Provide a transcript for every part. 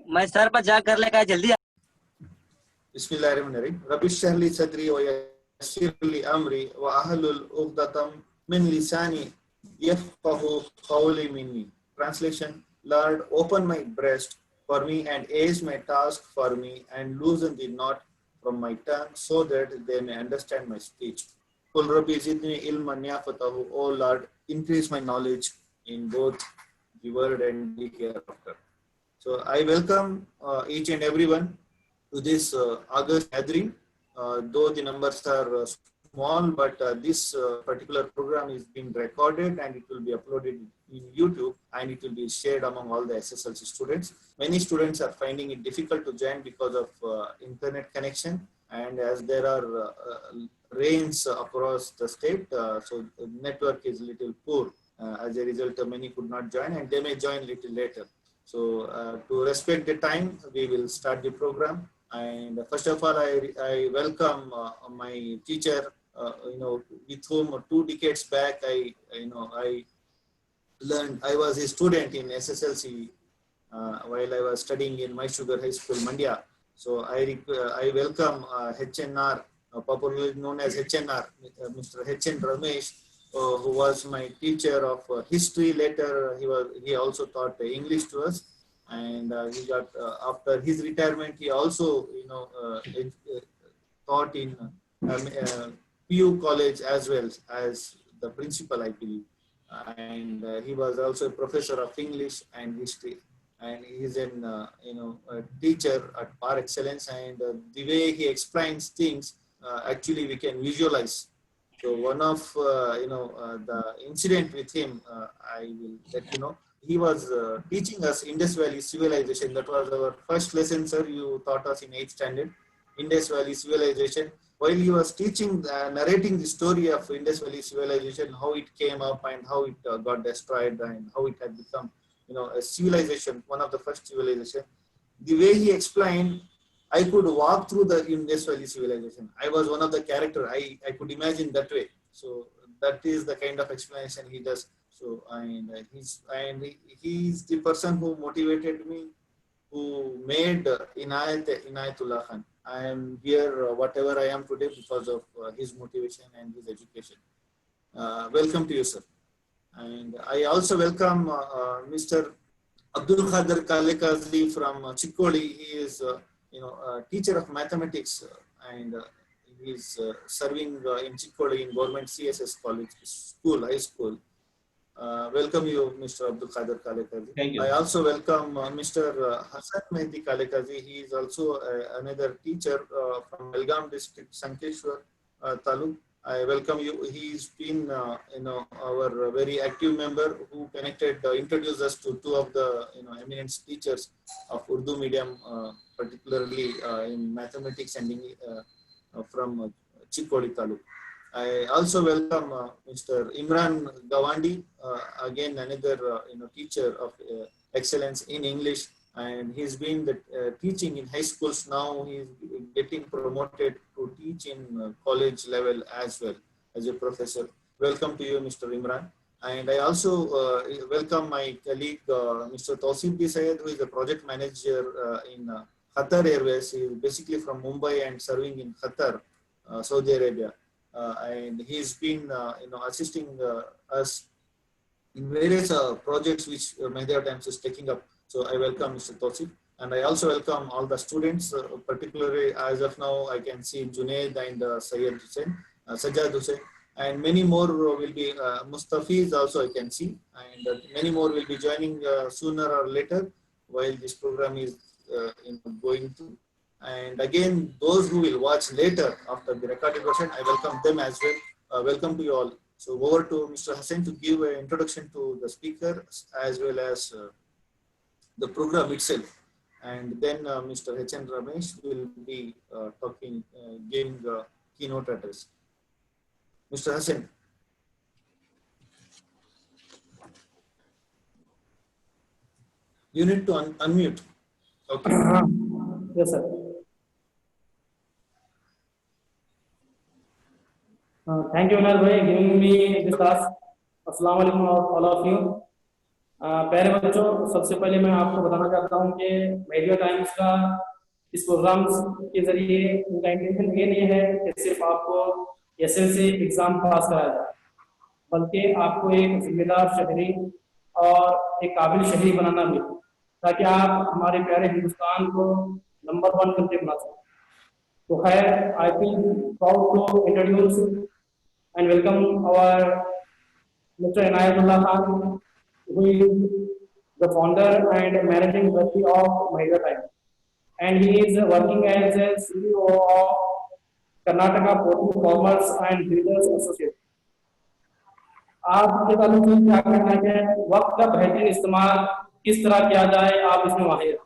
मैं सर पर जा कर लेकर जल्दी। बिस्मिल्लाहिर्रहमानिर्रहीम। रब्बिश्रह ली सदरी व यस्सिर ली अमरी व अहलुल उक़दतम min lisani yafqahu qawli minni. Translation: Lord, open my breast for me and ease my task for me and loosen the knot from my tongue so that they may understand my speech. Qul Rabbi zidni ilman yafatahu. O Lord, increase my knowledge in both the word and the hereafter. So I welcome each and everyone to this August gathering. Though the numbers are small, but this particular program is being recorded and it will be uploaded in YouTube and it will be shared among all the SSLC students. Many students are finding it difficult to join because of internet connection, and as there are rains across the state, so the network is little poor. As a result, many could not join and they may join little later. So to respect the time, we will start the program. And first of all, I welcome my teacher, with whom 2 decades back I learned. I was a student in SSLC while I was studying in My Sugar High School, Mandya. So I welcome HNR, popularly known as HNR, Mr. HN Ramesh, who was my teacher of history. Later, he also taught English to us, and he got after his retirement, he also taught in PU College as well as the principal, I believe, and he was also a professor of English and history. And he is an a teacher at par excellence, and the way he explains things, actually we can visualize. So one of the incident with him, I will let you know. He was teaching us Indus Valley civilization. That was our first lesson, sir. You taught us in 8th standard, Indus Valley civilization. While he was teaching, narrating the story of Indus Valley civilization, how it came up and how it got destroyed and how it had become, a civilization, one of the first civilization. The way he explained, I could walk through the Indus Valley civilization. I was one of the character. I could imagine that way. So that is the kind of explanation he does. So he's the person who motivated me, who made Inayatullah Khan. I am here, whatever I am today, because of his motivation and his education. Welcome to you, sir. And I also welcome Mr. Abdul Khadir Kalekazi from Chikkodi. He is, a teacher of mathematics, and he is serving in Chikkodi in government CSS college, high school. Welcome you, Mr. Abdul Khadir Kalekazi. Thank you. I also welcome Mr. Hassan Mehdi Kalekazi. He is also another teacher from Belgaum district, Sankeshwar Taluk. I welcome you. He's been, our very active member who introduced us to 2 of the, eminent teachers of Urdu medium, particularly in mathematics and from Chikkodi Taluk. I also welcome Mr. Imran Gawandi, again another teacher of excellence in English, and he's been teaching in high schools. Now he's getting promoted to teach in college level as well as a professor. Welcome to you, Mr. Imran. And I also welcome my colleague, Mr. Tausif Sayed, who is the project manager in Qatar Airways. He is basically from Mumbai and serving in Qatar, Saudi Arabia. And he's been assisting us in various projects which Mahdia Times is taking up. So I welcome Mr. Tausif, and I also welcome all the students, particularly as of now I can see Junaid and Syed Hussain, Sajjad Hussain, and many more will be, Mustafiz also I can see, and many more will be joining sooner or later while this program is going through. And again, those who will watch later after the recorded version, I welcome them as well. Welcome to you all. So over to Mr. Hassan to give an introduction to the speaker as well as the program itself. And then Mr. H.N. Ramesh will be giving the keynote address. Mr. Hassan. You need to unmute. Okay. Yes, sir. Thank you, Unar bhai, giving me this task. Assalamu alaikum all of you. प्यारे बच्चों, सबसे पहले मैं आपको बताना चाहता हूं कि मीडिया टाइम्स का इस प्रोग्राम के जरिए इनका इंटेंशन ये नहीं है कि सिर्फ आपको एसएससी एग्जाम पास कराया जाए, बल्कि आपको एक जिम्मेदार शहरी और एक काबिल शहरी बनाना भी, ताकि आप हमारे प्यारे हिंदुस्तान को नंबर 1 कंट्री बना सकें। तो खैर, I feel proud to introduce and welcome our Mr. Inayatullah Khan, who is the founder and managing trustee of Mahindra Time, and he is working as a CEO of Karnataka Port Commerce and Builders Association. आपके ताल्लुक से क्या कहना है, वक्त का बेहतरीन इस्तेमाल किस तरह किया जाए, आप इसमें माहिर,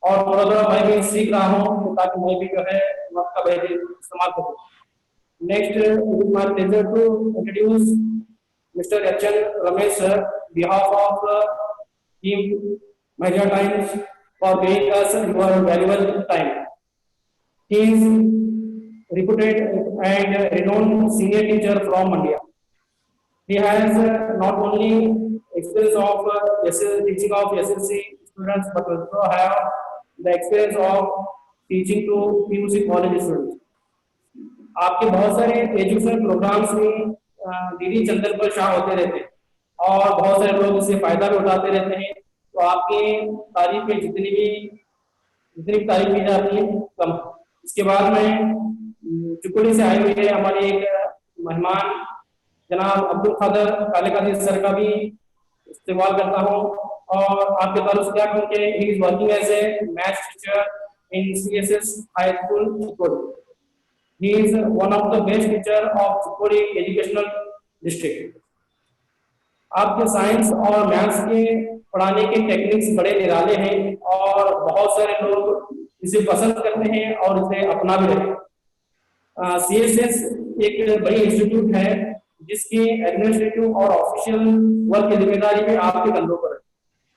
और थोड़ा थोड़ा मैं भी सीख रहा हूँ ताकि मैं भी जो है वक्त का बेहतरीन इस्तेमाल करूँ। Next, it is my pleasure to introduce Mr. H.N. Ramesh sir, behalf of Team Mahindra Times, for giving us your valuable time. He is reputed and renowned senior teacher from India. He has not only experience of teaching of SSC students, but also have the experience of teaching to PUC college students. आपके बहुत सारे education programmes में DD चंदन पर शाह होते रहते हैं और बहुत सारे लोग इससे फायदा भी उठाते रहते हैं। तो आपकी तारीफें जितनी भी तारीफ की जाती है कम। इसके बाद में चुकुड़ी से आए हुए हैं हमारे एक मेहमान जनाब अब्दुल कादर कालेकादी सर का भी इस्तेमाल करता हूँ, और आपके ताल्लुक से क्या कहूँ कि he is working as a maths teacher in CSS high school Chukudi. He is one of the best teacher of Chukuri Educational District. आपके साइंस और मैथ्स के पढ़ाने के टेक्निक्स बड़े निराले हैं और बहुत सारे लोग इसे पसंद करते हैं और इसे अपना भी रहे हैं। सीएसएस एक बड़ी इंस्टीट्यूट है जिसकी एडमिनिस्ट्रेटिव और ऑफिशियल वर्क की जिम्मेदारी भी आपके कंधों पर है।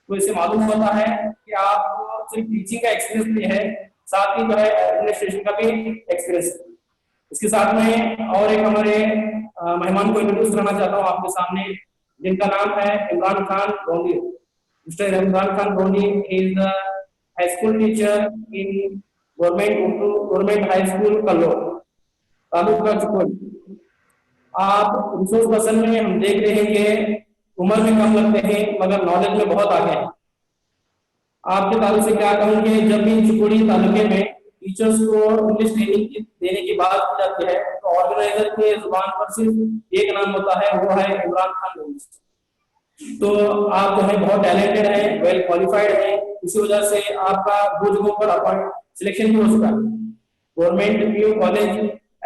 तो इससे मालूम होता है कि आपको सिर्फ टीचिंग का एक्सपीरियंस नहीं है, साथ ही जो है एडमिनिस्ट्रेशन का भी एक्सपीरियंस है। इसके साथ में और एक हमारे मेहमान को इंट्रोड्यूस करना चाहता हूं आपके सामने, जिनका नाम है Imran Khan Roni. Mister Imran Khan Roni is the high school teacher in government high school Kallol, taluka Chukoli. आप रिसोर्स पर्सन में हम देख रहे हैं कि उम्र में कम लगते हैं मगर नॉलेज में बहुत आगे हैं। आपके ताल्लुक से क्या कहूँगे, जब भी चुकोड़ी तालुके में टीचर्स को इंग्लिश ट्रेनिंग देने की बात की जाती है तो ऑर्गेनाइजर के जुबान पर सिर्फ एक नाम होता है, वो है इमरान खान रोनी। तो आप जो है बहुत टैलेंटेड हैं, वेल क्वालिफाइड हैं, इसी वजह से आपका दो जगहों पर सिलेक्शन भी हो चुका है। Government PU college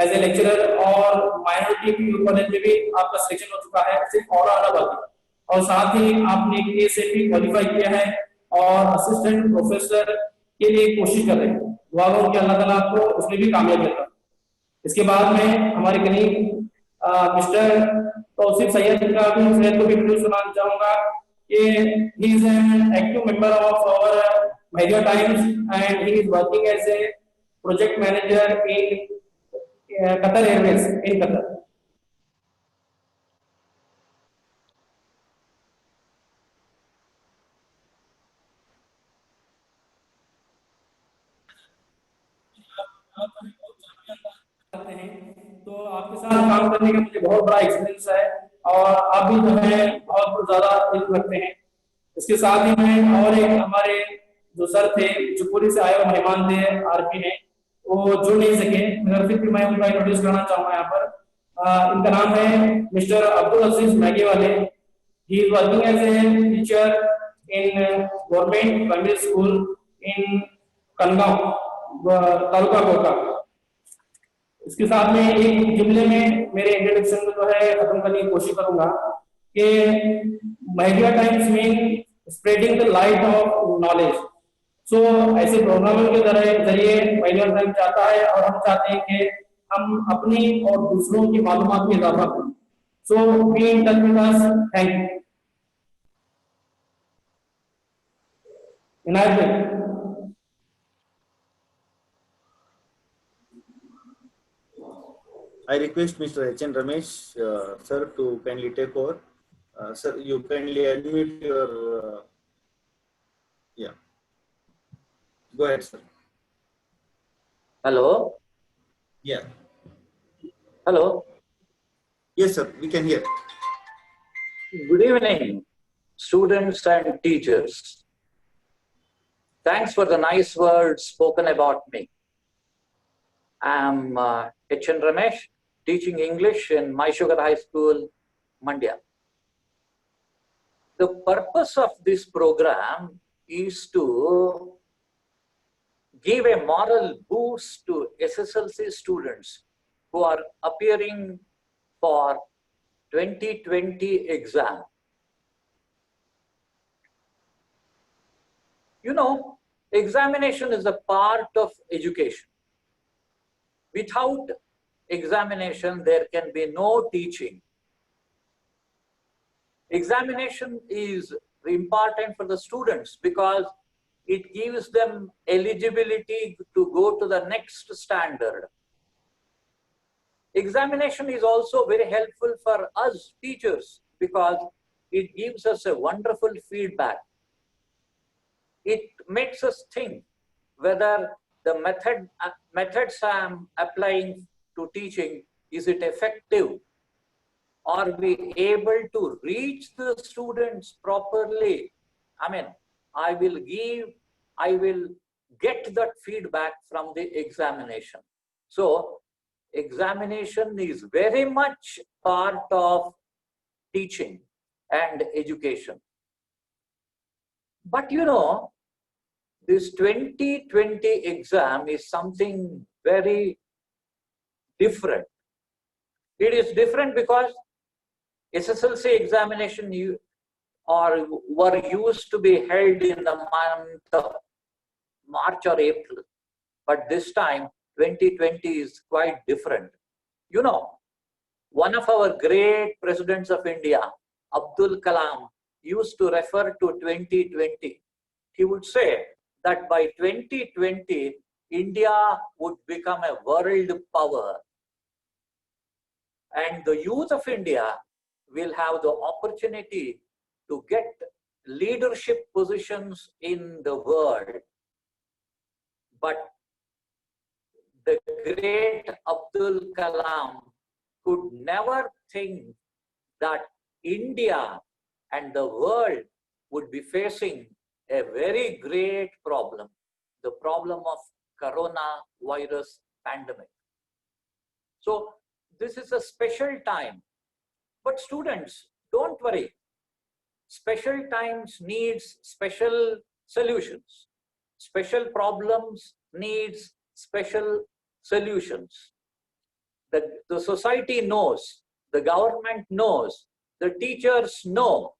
as a lecturer और माइनॉरिटी पीयू कॉलेज में भी आपका सिलेक्शन हो चुका है, सिर्फ और आना बाकी। और साथ ही आपने केएसएट भी क्वालिफाई किया है और असिस्टेंट प्रोफेसर के लिए कोशिश कर रहे हैं। दुआ करो कि अल्लाह ताला आपको उसमें भी कामयाबी देगा। इसके बाद में हमारे करीब मिस्टर तौसीफ सैयद का भी सैयद को भी इंट्रोड्यूस करना चाहूंगा कि he is an active member of our Media Times and he is working as a project manager in Qatar Airways in Qatar. तो आपके साथ काम करने का मुझे बहुत बड़ा एक्सपीरियंस है और आप भी जो है बहुत ज्यादा इल्म रखते हैं। इसके साथ ही में और एक हमारे जो सर थे चुपुरी से आए हुए मेहमान थे आरपी ने, वो जुड़ नहीं सके मगर फिर भी मैं उनका इंट्रोड्यूस करना चाहूंगा यहाँ पर। इनका नाम है मिस्टर अब्दुल अजीज मैगे वाले। He is working as a teacher in government primary school in Kangaon taluka Kota. इसके साथ में एक जुमले में मेरे इंट्रोडक्शन को जो है खत्म करने की कोशिश करूंगा कि मीडिया टाइम्स में spreading the light of knowledge. So ऐसे प्रोग्रामों के जरिए मीडिया टाइम्स चाहता है और हम चाहते हैं कि हम अपनी और दूसरों की मालूमात में इजाफा करें। So be in touch with us. Thank you. इनायत I request Mr. H.N. Ramesh sir to kindly take over. Sir, you kindly admit your, yeah. Go ahead, sir. Hello? Yeah. Hello? Yes, sir, we can hear. Good evening, students and teachers. Thanks for the nice words spoken about me. I'm H.N. Ramesh, teaching English in My Sugar High School, Mandya. The purpose of this program is to give a moral boost to SSLC students who are appearing for 2020 exam. You know, examination is a part of education. Without examination, there can be no teaching. Examination is important for the students because it gives them eligibility to go to the next standard. Examination is also very helpful for us teachers because it gives us a wonderful feedback. It makes us think whether the methods I am applying to teaching, is it effective? Are we able to reach the students properly? I mean, I will get that feedback from the examination. So, examination is very much part of teaching and education. But you know, this 2020 exam is something very different. It is different because SSLC examination were used to be held in the month of March or April. But this time, 2020 is quite different. You know, one of our great presidents of India, Abdul Kalam, used to refer to 2020. He would say that by 2020, India would become a world power. And the youth of India will have the opportunity to get leadership positions in the world. But the great Abdul Kalam could never think that India and the world would be facing a very great problem, the problem of coronavirus pandemic. So this is a special time. But students, don't worry. Special times needs special solutions. Special problems needs special solutions. The society knows, the government knows, the teachers know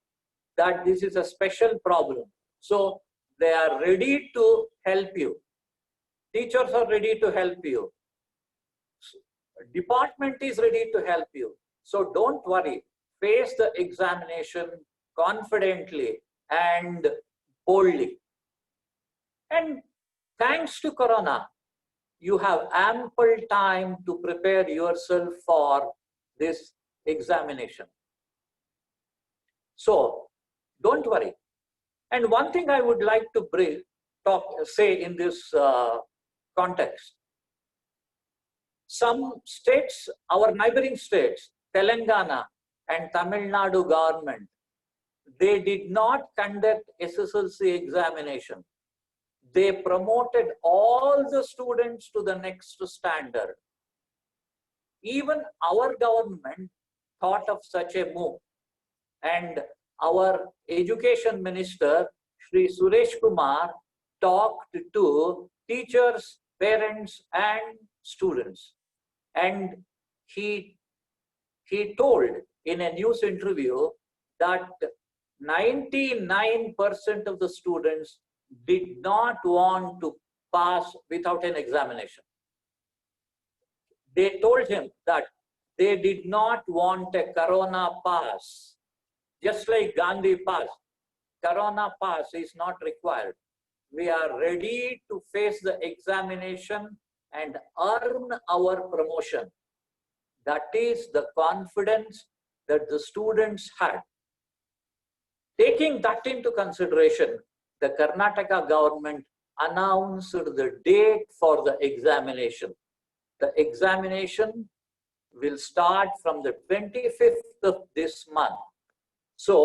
that this is a special problem. So they are ready to help you. Teachers are ready to help you. Department is ready to help you. So don't worry. Face the examination confidently and boldly. And thanks to Corona, you have ample time to prepare yourself for this examination. So don't worry. And one thing I would like to say in this context. Some states, our neighboring states, Telangana and Tamil Nadu government, they did not conduct SSLC examination. They promoted all the students to the next standard. Even our government thought of such a move. And our education minister, Shri Suresh Kumar, talked to teachers, parents, and students. And he told in a news interview that 99% of the students did not want to pass without an examination. They told him that they did not want a Corona pass. Just like Gandhi pass, Corona pass is not required. We are ready to face the examination and earn our promotion. That is the confidence that the students had. Taking that into consideration, the Karnataka government announced the date for the examination. The examination will start from the 25th of this month. So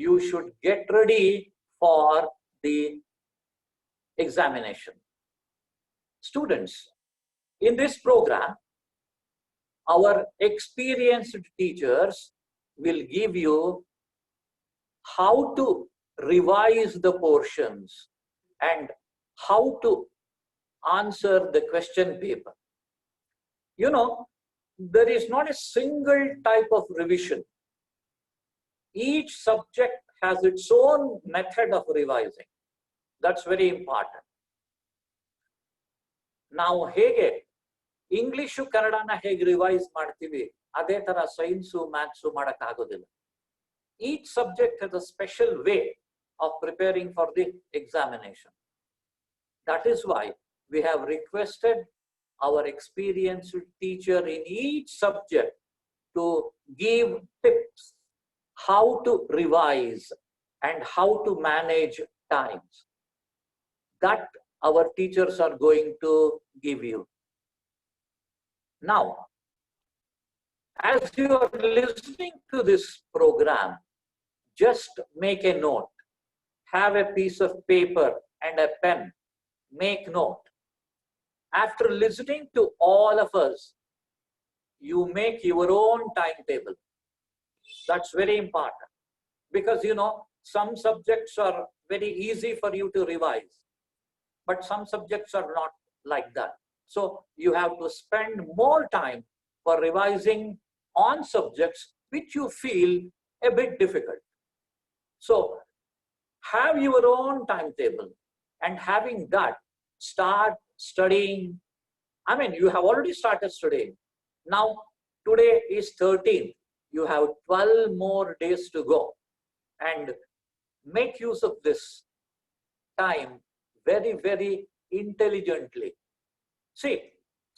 you should get ready for the examination. Students, in this program, our experienced teachers will give you how to revise the portions and how to answer the question paper. You know, there is not a single type of revision. Each subject has its own method of revising. That's very important. ನಾವು ಹೇಗೆ English ಕನ್ನಡನ ಹೇಗೆ revise ಮಾಡ್ತೀವಿ ಅದೇ ತರ science maths ಮಾಡಕ್ಕಾಗೋದಿಲ್ಲ. Each subject has a special way of preparing for the examination. That is why we have requested our experienced teacher in each subject to give tips how to revise and how to manage times. That our teachers are going to give you. Now, as you are listening to this program, just make a note. Have a piece of paper and a pen. Make note. After listening to all of us, you make your own timetable. That's very important. Because, you know, some subjects are very easy for you to revise, but some subjects are not like that. So you have to spend more time for revising on subjects which you feel a bit difficult. So have your own timetable, and having that, start studying. I mean, you have already started studying. Now, today is 13th. You have 12 more days to go, and make use of this time very, very intelligently. See,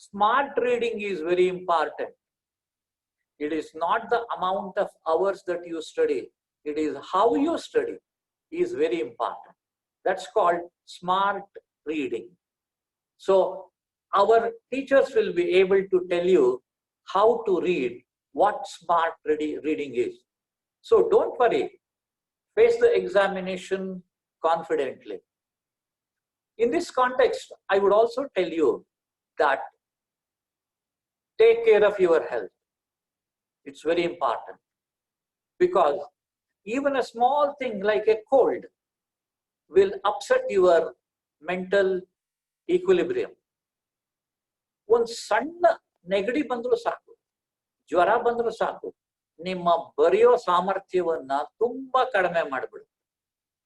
smart reading is very important. It is not the amount of hours that you study. It is how you study is very important. That's called smart reading. So our teachers will be able to tell you how to read, what smart reading is. So don't worry. Face the examination confidently. In this context, I would also tell you that take care of your health. It's very important, because even a small thing like a cold will upset your mental equilibrium. ಒಂದು ಸಣ್ಣ ನೆಗಡಿ ಬಂದರೂ ಸಾಕು, ಜ್ವರ ಬಂದರೂ ಸಾಕು, ನಿಮ್ಮ ಬರೆಯೋ ಸಾಮರ್ಥ್ಯವನ್ನ ತುಂಬಾ ಕಡಿಮೆ ಮಾಡಿಬಿಡುತ್ತೆ.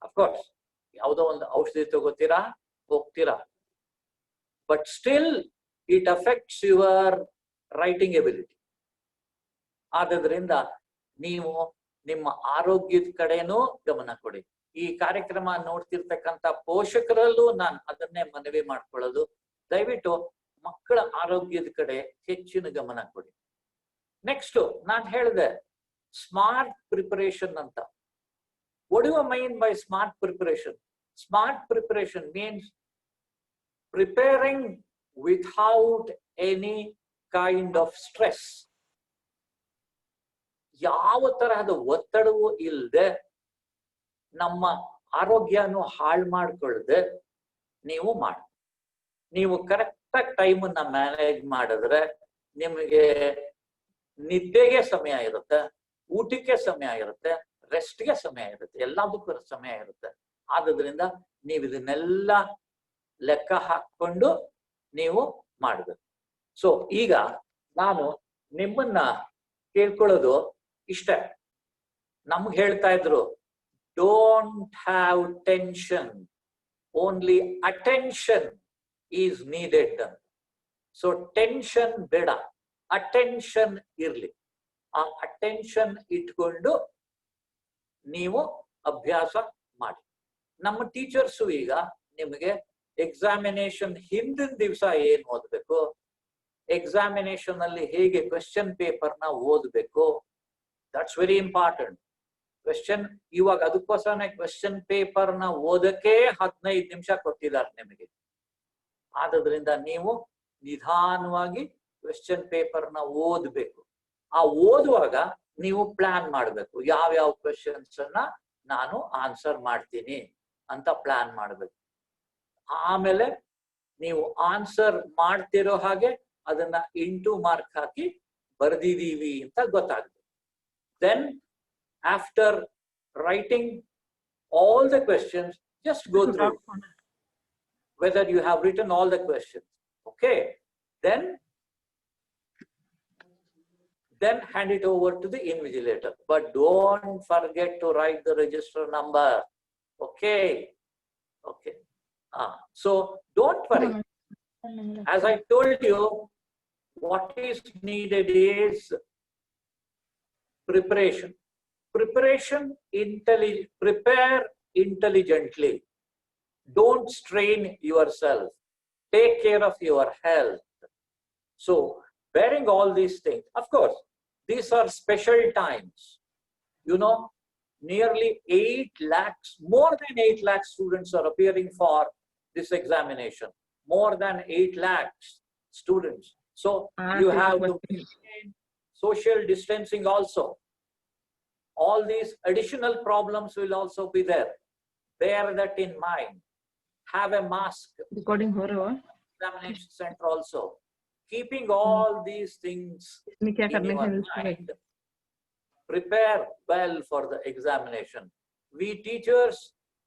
ಅಫ್ಕೋರ್ಸ್ ಯಾವುದೋ ಒಂದು ಔಷಧಿ ತಗೋತೀರಾ, ಹೋಗ್ತೀರಾ, but still it affects your writing ability. ಆದ್ರಿಂದ ನೀವು ನಿಮ್ಮ ಆರೋಗ್ಯದ ಕಡೆನೂ ಗಮನ ಕೊಡಿ. ಈ ಕಾರ್ಯಕ್ರಮ ನೋಡ್ತಿರ್ತಕ್ಕಂಥ ಪೋಷಕರಲ್ಲೂ ನಾನು ಅದನ್ನೇ ಮನವಿ ಮಾಡ್ಕೊಳ್ಳೋದು, ದಯವಿಟ್ಟು ಮಕ್ಕಳ ಆರೋಗ್ಯದ ಕಡೆ ಹೆಚ್ಚಿನ ಗಮನ ಕೊಡಿ. ನೆಕ್ಸ್ಟ್ ನಾನು ಹೇಳಿದೆ ಸ್ಮಾರ್ಟ್ ಪ್ರಿಪರೇಷನ್ ಅಂತ. What do you mean by smart preparation? Smart preparation means preparing without any kind of stress. ಯಾವ ತರಹದ ಒತ್ತಡವೂ ಇಲ್ಲದೆ, ನಮ್ಮ ಆರೋಗ್ಯನು ಹಾಳು ಮಾಡ್ಕೊಳ್ಳದೆ ನೀವು ಮಾಡಿ. ನೀವು ಕರೆಕ್ಟಾಗಿ ಟೈಮನ್ನ ಮ್ಯಾನೇಜ್ ಮಾಡಿದ್ರೆ ನಿಮಗೆ ನಿದ್ದೆಗೆ ಸಮಯ ಇರುತ್ತೆ, ಊಟಕ್ಕೆ ಸಮಯ ಇರುತ್ತೆ, ರೆಸ್ಟ್ಗೆ ಸಮಯ ಇರುತ್ತೆ, ಎಲ್ಲದಕ್ಕೂ ಸಮಯ ಇರುತ್ತೆ. ಆದ್ರಿಂದ ನೀವು ಇದನ್ನೆಲ್ಲ ಲೆಕ್ಕ ಹಾಕೊಂಡು ನೀವು ಮಾಡಬೇಕು. ಸೊ ಈಗ ನಾನು ನಿಮ್ಮನ್ನ ಕೇಳ್ಕೊಳ್ಳೋದು ಇಷ್ಟೇ. ನಮ್ಗೆ ಹೇಳ್ತಾ ಇದ್ರು, don't have tension, only attention is needed ಅಂತ. ಸೊ ಟೆನ್ಷನ್ ಬೇಡ, ಅಟೆನ್ಷನ್ ಇರ್ಲಿ. ಆ ಅಟೆನ್ಷನ್ ಇಟ್ಕೊಂಡು ನೀವು ಅಭ್ಯಾಸ ಮಾಡಿ. ನಮ್ಮ ಟೀಚರ್ಸು ಈಗ ನಿಮಗೆ ಎಕ್ಸಾಮಿನೇಷನ್ ಹಿಂದಿನ ದಿವಸ ಏನ್ ಓದ್ಬೇಕು, ಎಕ್ಸಾಮಿನೇಷನ್ ಅಲ್ಲಿ ಹೇಗೆ ಕ್ವೆಶ್ಚನ್ ಪೇಪರ್ ನ ಓದ್ಬೇಕು, ದಟ್ಸ್ ವೆರಿ ಇಂಪಾರ್ಟೆಂಟ್. ಕ್ವೆಶ್ಚನ್ ಇವಾಗ ಅದಕ್ಕೋಸ್ಕರನೇ ಕ್ವೆಶ್ಚನ್ ಪೇಪರ್ ನ ಓದಕ್ಕೆ 15 ನಿಮಿಷ ಕೊಟ್ಟಿದ್ದಾರೆ ನಿಮಗೆ. ಆದ್ರಿಂದ ನೀವು ನಿಧಾನವಾಗಿ ಕ್ವೆಶ್ಚನ್ ಪೇಪರ್ ನ ಓದ್ಬೇಕು. ಆ ಓದುವಾಗ ನೀವು ಪ್ಲಾನ್ ಮಾಡಬೇಕು, ಯಾವ ಕ್ವೆಶ್ಚನ್ಸ್ ಅನ್ನ ನಾನು ಆನ್ಸರ್ ಮಾಡ್ತೀನಿ ಅಂತ ಪ್ಲಾನ್ ಮಾಡಬೇಕು. ಆಮೇಲೆ ನೀವು ಆನ್ಸರ್ ಮಾಡ್ತಿರೋ ಹಾಗೆ ಅದನ್ನ ಇಂಟು ಮಾರ್ಕ್ ಹಾಕಿ ಬರ್ದಿದೀವಿ ಅಂತ ಗೊತ್ತಾಗ್ತದೆ. Then after writing all the questions, just go through whether you have written all the questions. Okay, then hand it over to the invigilator, but don't forget to write the register number. Okay. So don't worry. As I told you, what is needed is preparation. Prepare intelligently. Don't strain yourself. Take care of your health. So, bearing all these things, of course, these are special times. You know, nearly 8 lakhs, more than 8 lakhs students are appearing for this examination. More than 8 lakhs students. So, you have to maintain social distancing also. All these additional problems will also be there. Bear that in mind. Have a mask. Examination center also. Keeping all these things in your mind. Prepare well for the examination. We teachers,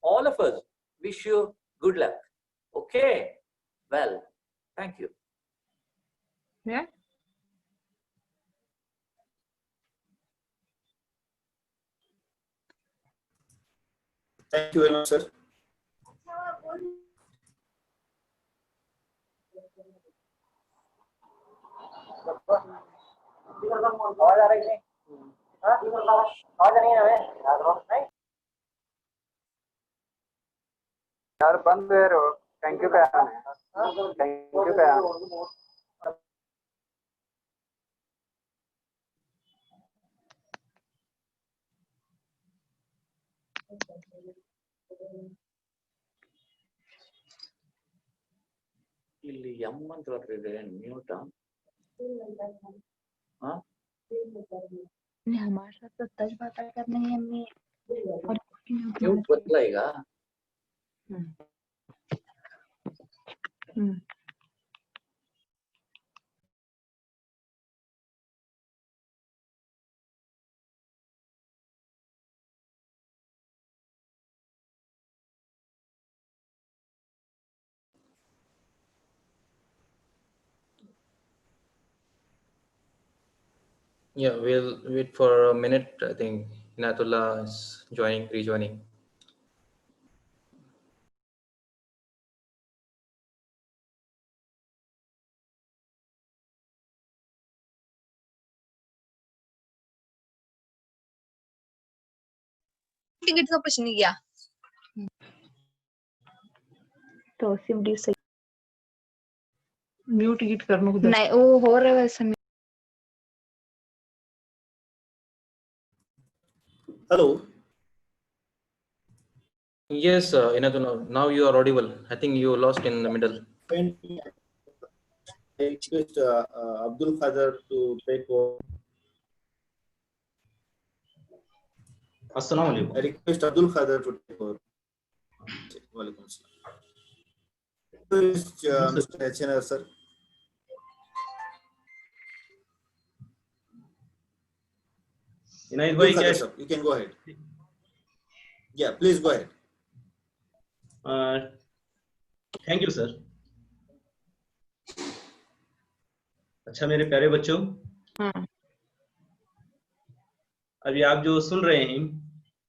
all of us, wish you good luck. Okay? Well, thank you. Yeah. Thank you very much, sir. यार बंद है रो thank you ಇಲ್ಲಿ M ಅಂತ ಬರ್ತಿದೆ mute. हमारे साथ तो सच बात करनी है हमें और ಮ್ಯೂಟ್ ಬದಲ ಈಗ. Yeah, we'll wait for a minute. I think Inatullah is rejoining. Ticket का कुछ नहीं गया तो सिर्फ डी से म्यूट टिकट करने को नहीं वो हो रहा है वैसे. Hello. Yes, Inatullah, now you are audible. I think you lost in the middle. I request Abdul Khader to take over. Assalamu alaikum. I request Abdul Khader to take over. Walaikum assalam. Mr. HNR, sir. Inayat bhai, Sir, you can go ahead. Yeah, please go ahead. Thank you, sir. अच्छा मेरे प्यारे बच्चों, अभी आप जो सुन रहे हैं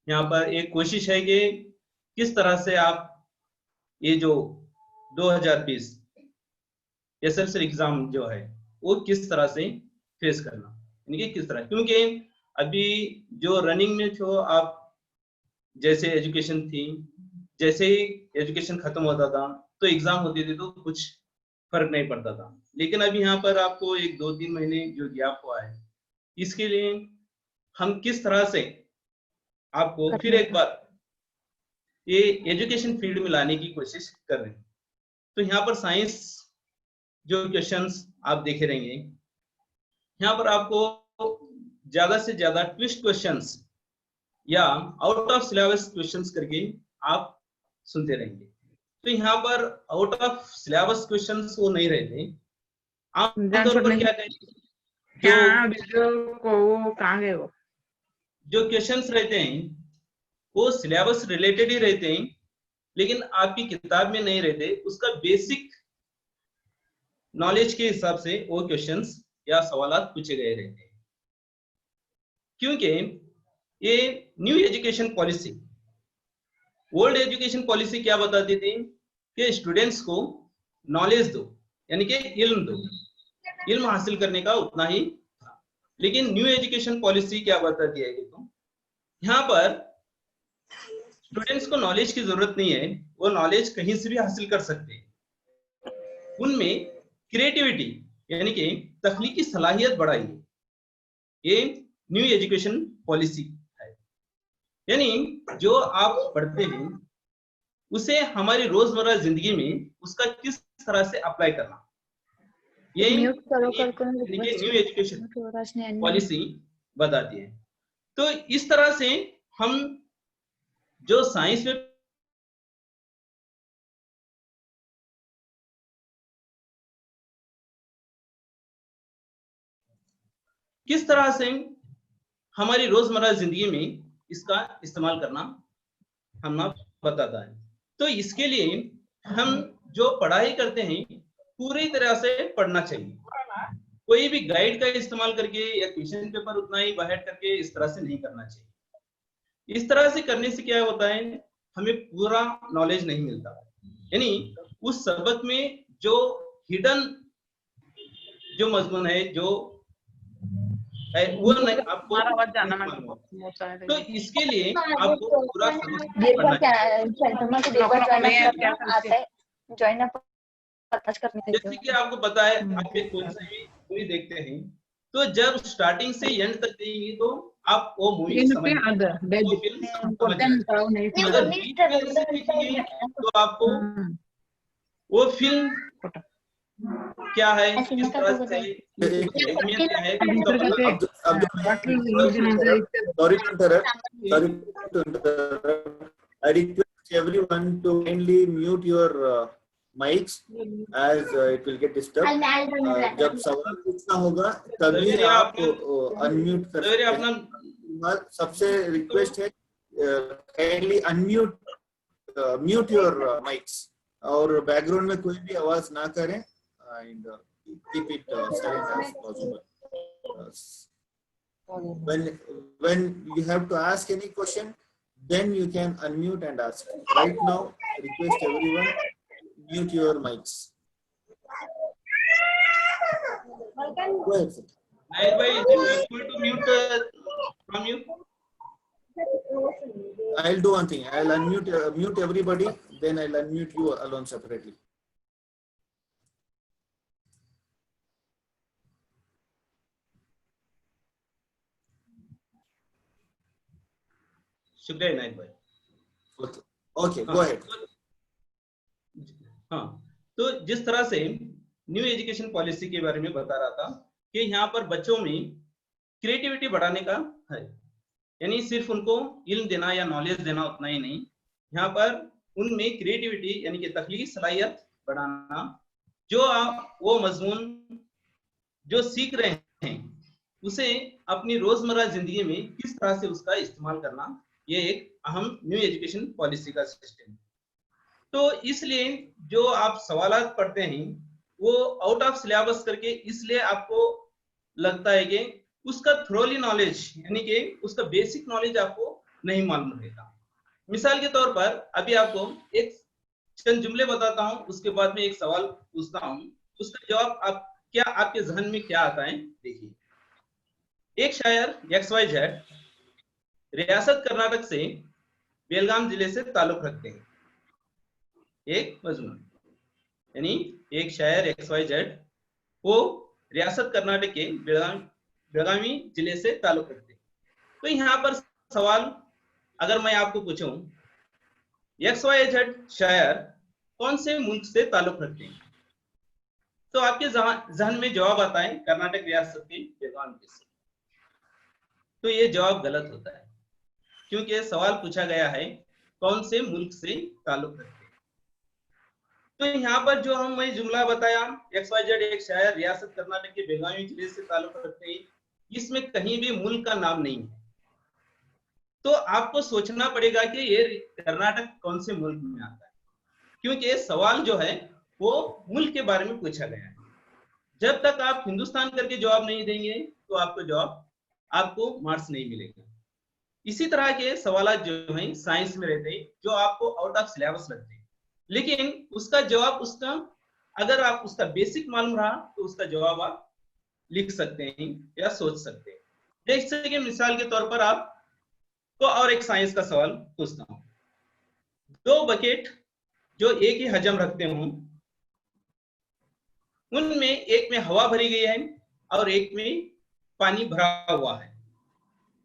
यहाँ पर एक कोशिश है कि किस तरह से आप ये जो 2020 एसएससी एग्जाम जो है वो किस तरह से फेस करना, यानी कि किस तरह, क्योंकि अभी जो रनिंग में जो आप जैसे एजुकेशन थी, जैसे ही एजुकेशन खत्म होता था तो एग्जाम होती थी तो कुछ फर्क नहीं पड़ता था, लेकिन अभी यहाँ पर आपको एक 2-3 महीने जो गैप हुआ है, इसके लिए हम किस तरह से आपको फिर एक बार ये एजुकेशन फील्ड में लाने की कोशिश कर रहे हैं। तो यहाँ पर साइंस जो क्वेश्चंस आप देखे रहेंगे, यहाँ पर आपको ज्यादा से ज्यादा ट्विस्ट क्वेश्चंस या आउट ऑफ सिलेबस क्वेश्चंस करके आप सुनते रहेंगे। तो यहाँ पर आउट ऑफ सिलेबस क्वेश्चंस वो नहीं रहते। आमतौर पर क्या कहें, जो क्वेश्चंस रहते हैं वो सिलेबस रिलेटेड ही रहते हैं, लेकिन आपकी किताब में नहीं रहते। उसका बेसिक नॉलेज के हिसाब से वो क्वेश्चंस या सवालात पूछे गए रहते हैं। क्योंकि ये new education policy, old education policy क्या बताती थी कि स्टूडेंट्स को नॉलेज दो, यानी कि इल्म दो, इल्म हासिल करने का उतना ही था। लेकिन न्यू एजुकेशन पॉलिसी क्या बताती है, तो यहाँ पर स्टूडेंट्स को नॉलेज की जरूरत नहीं है, वो नॉलेज कहीं से भी हासिल कर सकते हैं। उनमें क्रिएटिविटी यानी कि तख्लीकी सलाहियत बढ़ाई, ये न्यू एजुकेशन पॉलिसी है। यानी जो आप पढ़ते हैं उसे हमारी रोजमर्रा जिंदगी में उसका किस तरह से अप्लाई करना, ये न्यू एजुकेशन पॉलिसी बताती है। तो इस तरह से हम जो साइंस में किस तरह से हमारी रोजमर्रा जिंदगी में इसका इस्तेमाल करना हमें बताता है। तो इसके लिए हम जो पढ़ाई करते हैं पूरी तरह से पढ़ना चाहिए। कोई भी गाइड का इस्तेमाल करके या क्वेश्चन पेपर उतना ही बाहर करके इस तरह से नहीं करना चाहिए। इस तरह से करने से क्या होता है, हमें पूरा नॉलेज नहीं मिलता। यानी उस सबक में जो हिडन जो मजमून है, जो है वो नहीं आपको तो इसके लिए आपको पूरा जैसे कि आपको पता है, आप कौन सी भी मूवी देखते हैं तो जब स्टार्टिंग से एंड तक देंगे तो आप वो मूवी समझ तो आपको वो फिल्म क्या है, किस तरह से क्या है, I request everyone to kindly mute your mics as it will get disturbed. जब सवाल पूछना होगा तभी आप अनम्यूट कर सकते हैं। सबसे रिक्वेस्ट है kindly mute your mics और बैकग्राउंड में कोई भी आवाज ना करें and keep it silent as possible. When you have to ask any question, then you can unmute and ask. Right now, request everyone mute your mics. Go ahead, sir. Is it possible to mute from you? I'll do one thing. I'll mute everybody. Then I'll unmute you alone separately. शुक्रिया इनायत भाई। Okay, go ahead. हाँ, तो जिस तरह से new education policy के बारे में बता रहा था कि यहाँ पर बच्चों में क्रिएटिविटी बढ़ाने का है, यानी सिर्फ उनको इल्म देना या नॉलेज देना उतना ही नहीं, यहाँ पर उनमें क्रिएटिविटी यानी कि तख्लीकी सलाहियत बढ़ाना, जो आप वो मजमून जो सीख रहे हैं उसे अपनी रोजमर्रा जिंदगी में किस तरह से उसका इस्तेमाल करना, ये एक अहम न्यू एजुकेशन पॉलिसी का सिस्टम। तो इसलिए जो आप सवालात पढ़ते हैं वो आउट ऑफ सिलेबस करके इसलिए आपको लगता है कि उसका थ्रोली नॉलेज यानी कि उसका बेसिक नॉलेज आपको नहीं मालूम रहेगा। मिसाल के तौर पर अभी आपको एक चंद जुमले बताता हूं, उसके बाद में एक सवाल पूछता हूं, उसका जवाब आप क्या आपके जहन में क्या आता है देखिए। एक शायर XYZ रियासत कर्नाटक से बेलगाम जिले से ताल्लुक रखते हैं। एक मजमून यानी एक शायर XYZ वो रियासत कर्नाटक के बेलगामी जिले से ताल्लुक रखते हैं। तो यहाँ पर सवाल अगर मैं आपको पूछूं XYZ शहर कौन से मुल्क से ताल्लुक रखते हैं, तो आपके जहन में जवाब आता है कर्नाटक रियासत के बेलगाम के से। तो ये जवाब गलत होता है, क्योंकि सवाल पूछा गया है कौन से मुल्क से ताल्लुक रखते हैं। तो यहाँ पर जो मैं जुमला बताया XYZ एक शहर रियासत कर्नाटक के बेलगावी जिले से ताल्लुक रखते हैं, इसमें कहीं भी मुल्क का नाम नहीं है। तो आपको सोचना पड़ेगा कि ये कर्नाटक कौन से मुल्क में आता है, क्योंकि सवाल जो है वो मुल्क के बारे में पूछा गया है। जब तक आप हिंदुस्तान करके जवाब नहीं देंगे तो आपको मार्क्स नहीं मिलेगा। इसी तरह के सवाल जो हैं साइंस में रहते हैं, जो आपको आउट ऑफ सिलेबस लगते हैं, लेकिन उसका जवाब अगर आप उसका बेसिक मालूम रहा तो उसका जवाब आप लिख सकते हैं या सोच सकते हैं। जैसे कि मिसाल के तौर पर आप तो और एक साइंस का सवाल पूछता हूं, 2 बकेट जो एक ही हजम रखते हों, उनमें एक में हवा भरी गई है और एक में पानी भरा हुआ है,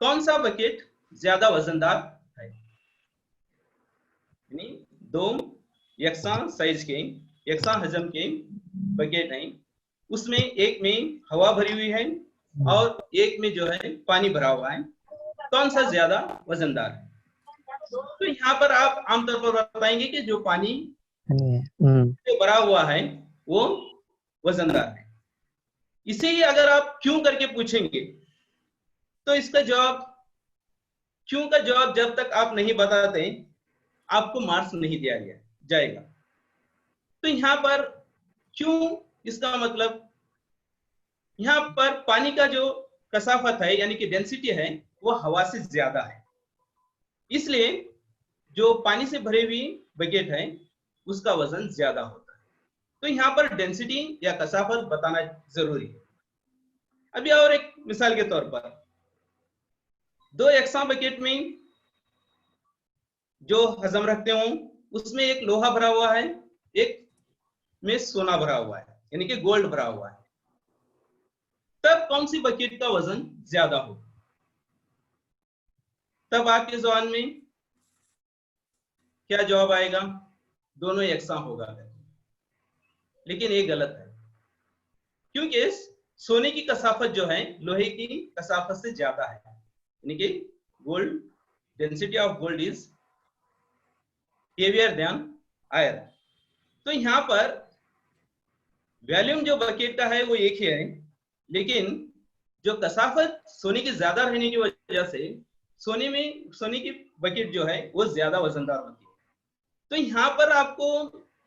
कौन सा बकेट ज्यादा वजनदार है? यानी 2 यकसा साइज के यकसा हजम के बकेट हैं, उसमें एक में हवा भरी हुई है और एक में जो है पानी भरा हुआ है, कौन सा ज्यादा वजनदार है? तो यहाँ पर आप आमतौर पर बताएंगे कि जो पानी जो भरा हुआ है वो वजनदार है। इसे ही अगर आप क्यों करके पूछेंगे तो इसका जवाब, क्यों का जवाब जब तक आप नहीं बताते आपको मार्क्स नहीं दिया जाएगा। तो यहाँ पर क्यों, इसका मतलब यहाँ पर पानी का जो कसाफत है यानी कि डेंसिटी है वो हवा से ज्यादा है, इसलिए जो पानी से भरे हुई बकेट है उसका वजन ज्यादा होता है। तो यहाँ पर डेंसिटी या कसाफत बताना जरूरी है। अभी और एक मिसाल के तौर पर 2 यकसा बकेट में जो हजम रखते हो उसमें एक लोहा भरा हुआ है, एक में सोना भरा हुआ है यानी कि गोल्ड भरा हुआ है, तब कौन सी बकेट का वजन ज्यादा हो? तब आपके जवान में क्या जवाब आएगा? दोनों यकसा होगा, लेकिन ये गलत है, क्योंकि सोने की कसाफत जो है लोहे की कसाफत से ज्यादा है, यानी कि gold density of gold is heavier than iron. तो यहाँ पर वॉल्यूम जो बकेट का है वो एक ही है, लेकिन जो कसाफत सोने की ज्यादा रहने की वजह से सोने की बकेट जो है वो ज्यादा वजनदार होती है। तो यहाँ पर आपको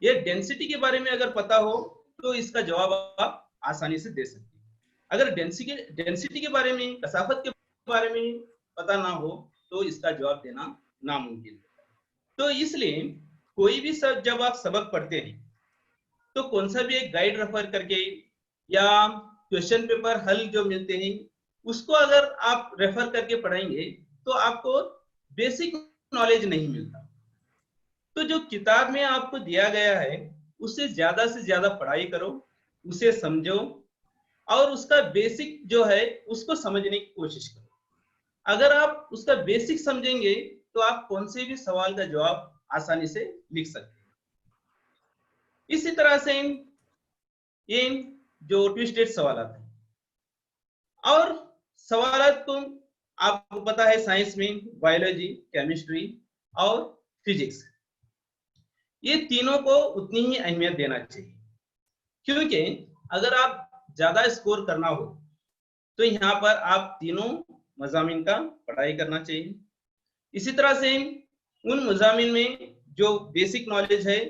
ये डेंसिटी के बारे में अगर पता हो तो इसका जवाब आप आसानी से दे सकते हैं। अगर डेंसिटी के बारे में, कसाफत के बारे में पता ना हो तो इसका जवाब देना नामुमकिन है। तो इसलिए कोई भी जब आप सबक पढ़ते हैं तो कौन सा भी एक गाइड रेफर करके या क्वेश्चन पेपर हल जो मिलते हैं उसको अगर आप रेफर करके पढ़ेंगे तो आपको बेसिक नॉलेज नहीं मिलता। तो जो किताब में आपको दिया गया है उससे ज्यादा पढ़ाई करो, उसे समझो और उसका बेसिक जो है उसको समझने की कोशिश करो। अगर आप उसका बेसिक समझेंगे तो आप कौन से भी सवाल का जवाब आसानी से लिख सकते हैं। इसी तरह से ये जो ट्विस्टेड सवाल आते हैं और सवालात को आपको पता है साइंस में बायोलॉजी, केमिस्ट्री और फिजिक्स, ये तीनों को उतनी ही अहमियत देना चाहिए, क्योंकि अगर आप ज्यादा स्कोर करना हो तो यहाँ पर आप तीनों मज़ामीन का पढ़ाई करना चाहिए। इसी तरह से उन मज़ामीन में जो बेसिक नॉलेज है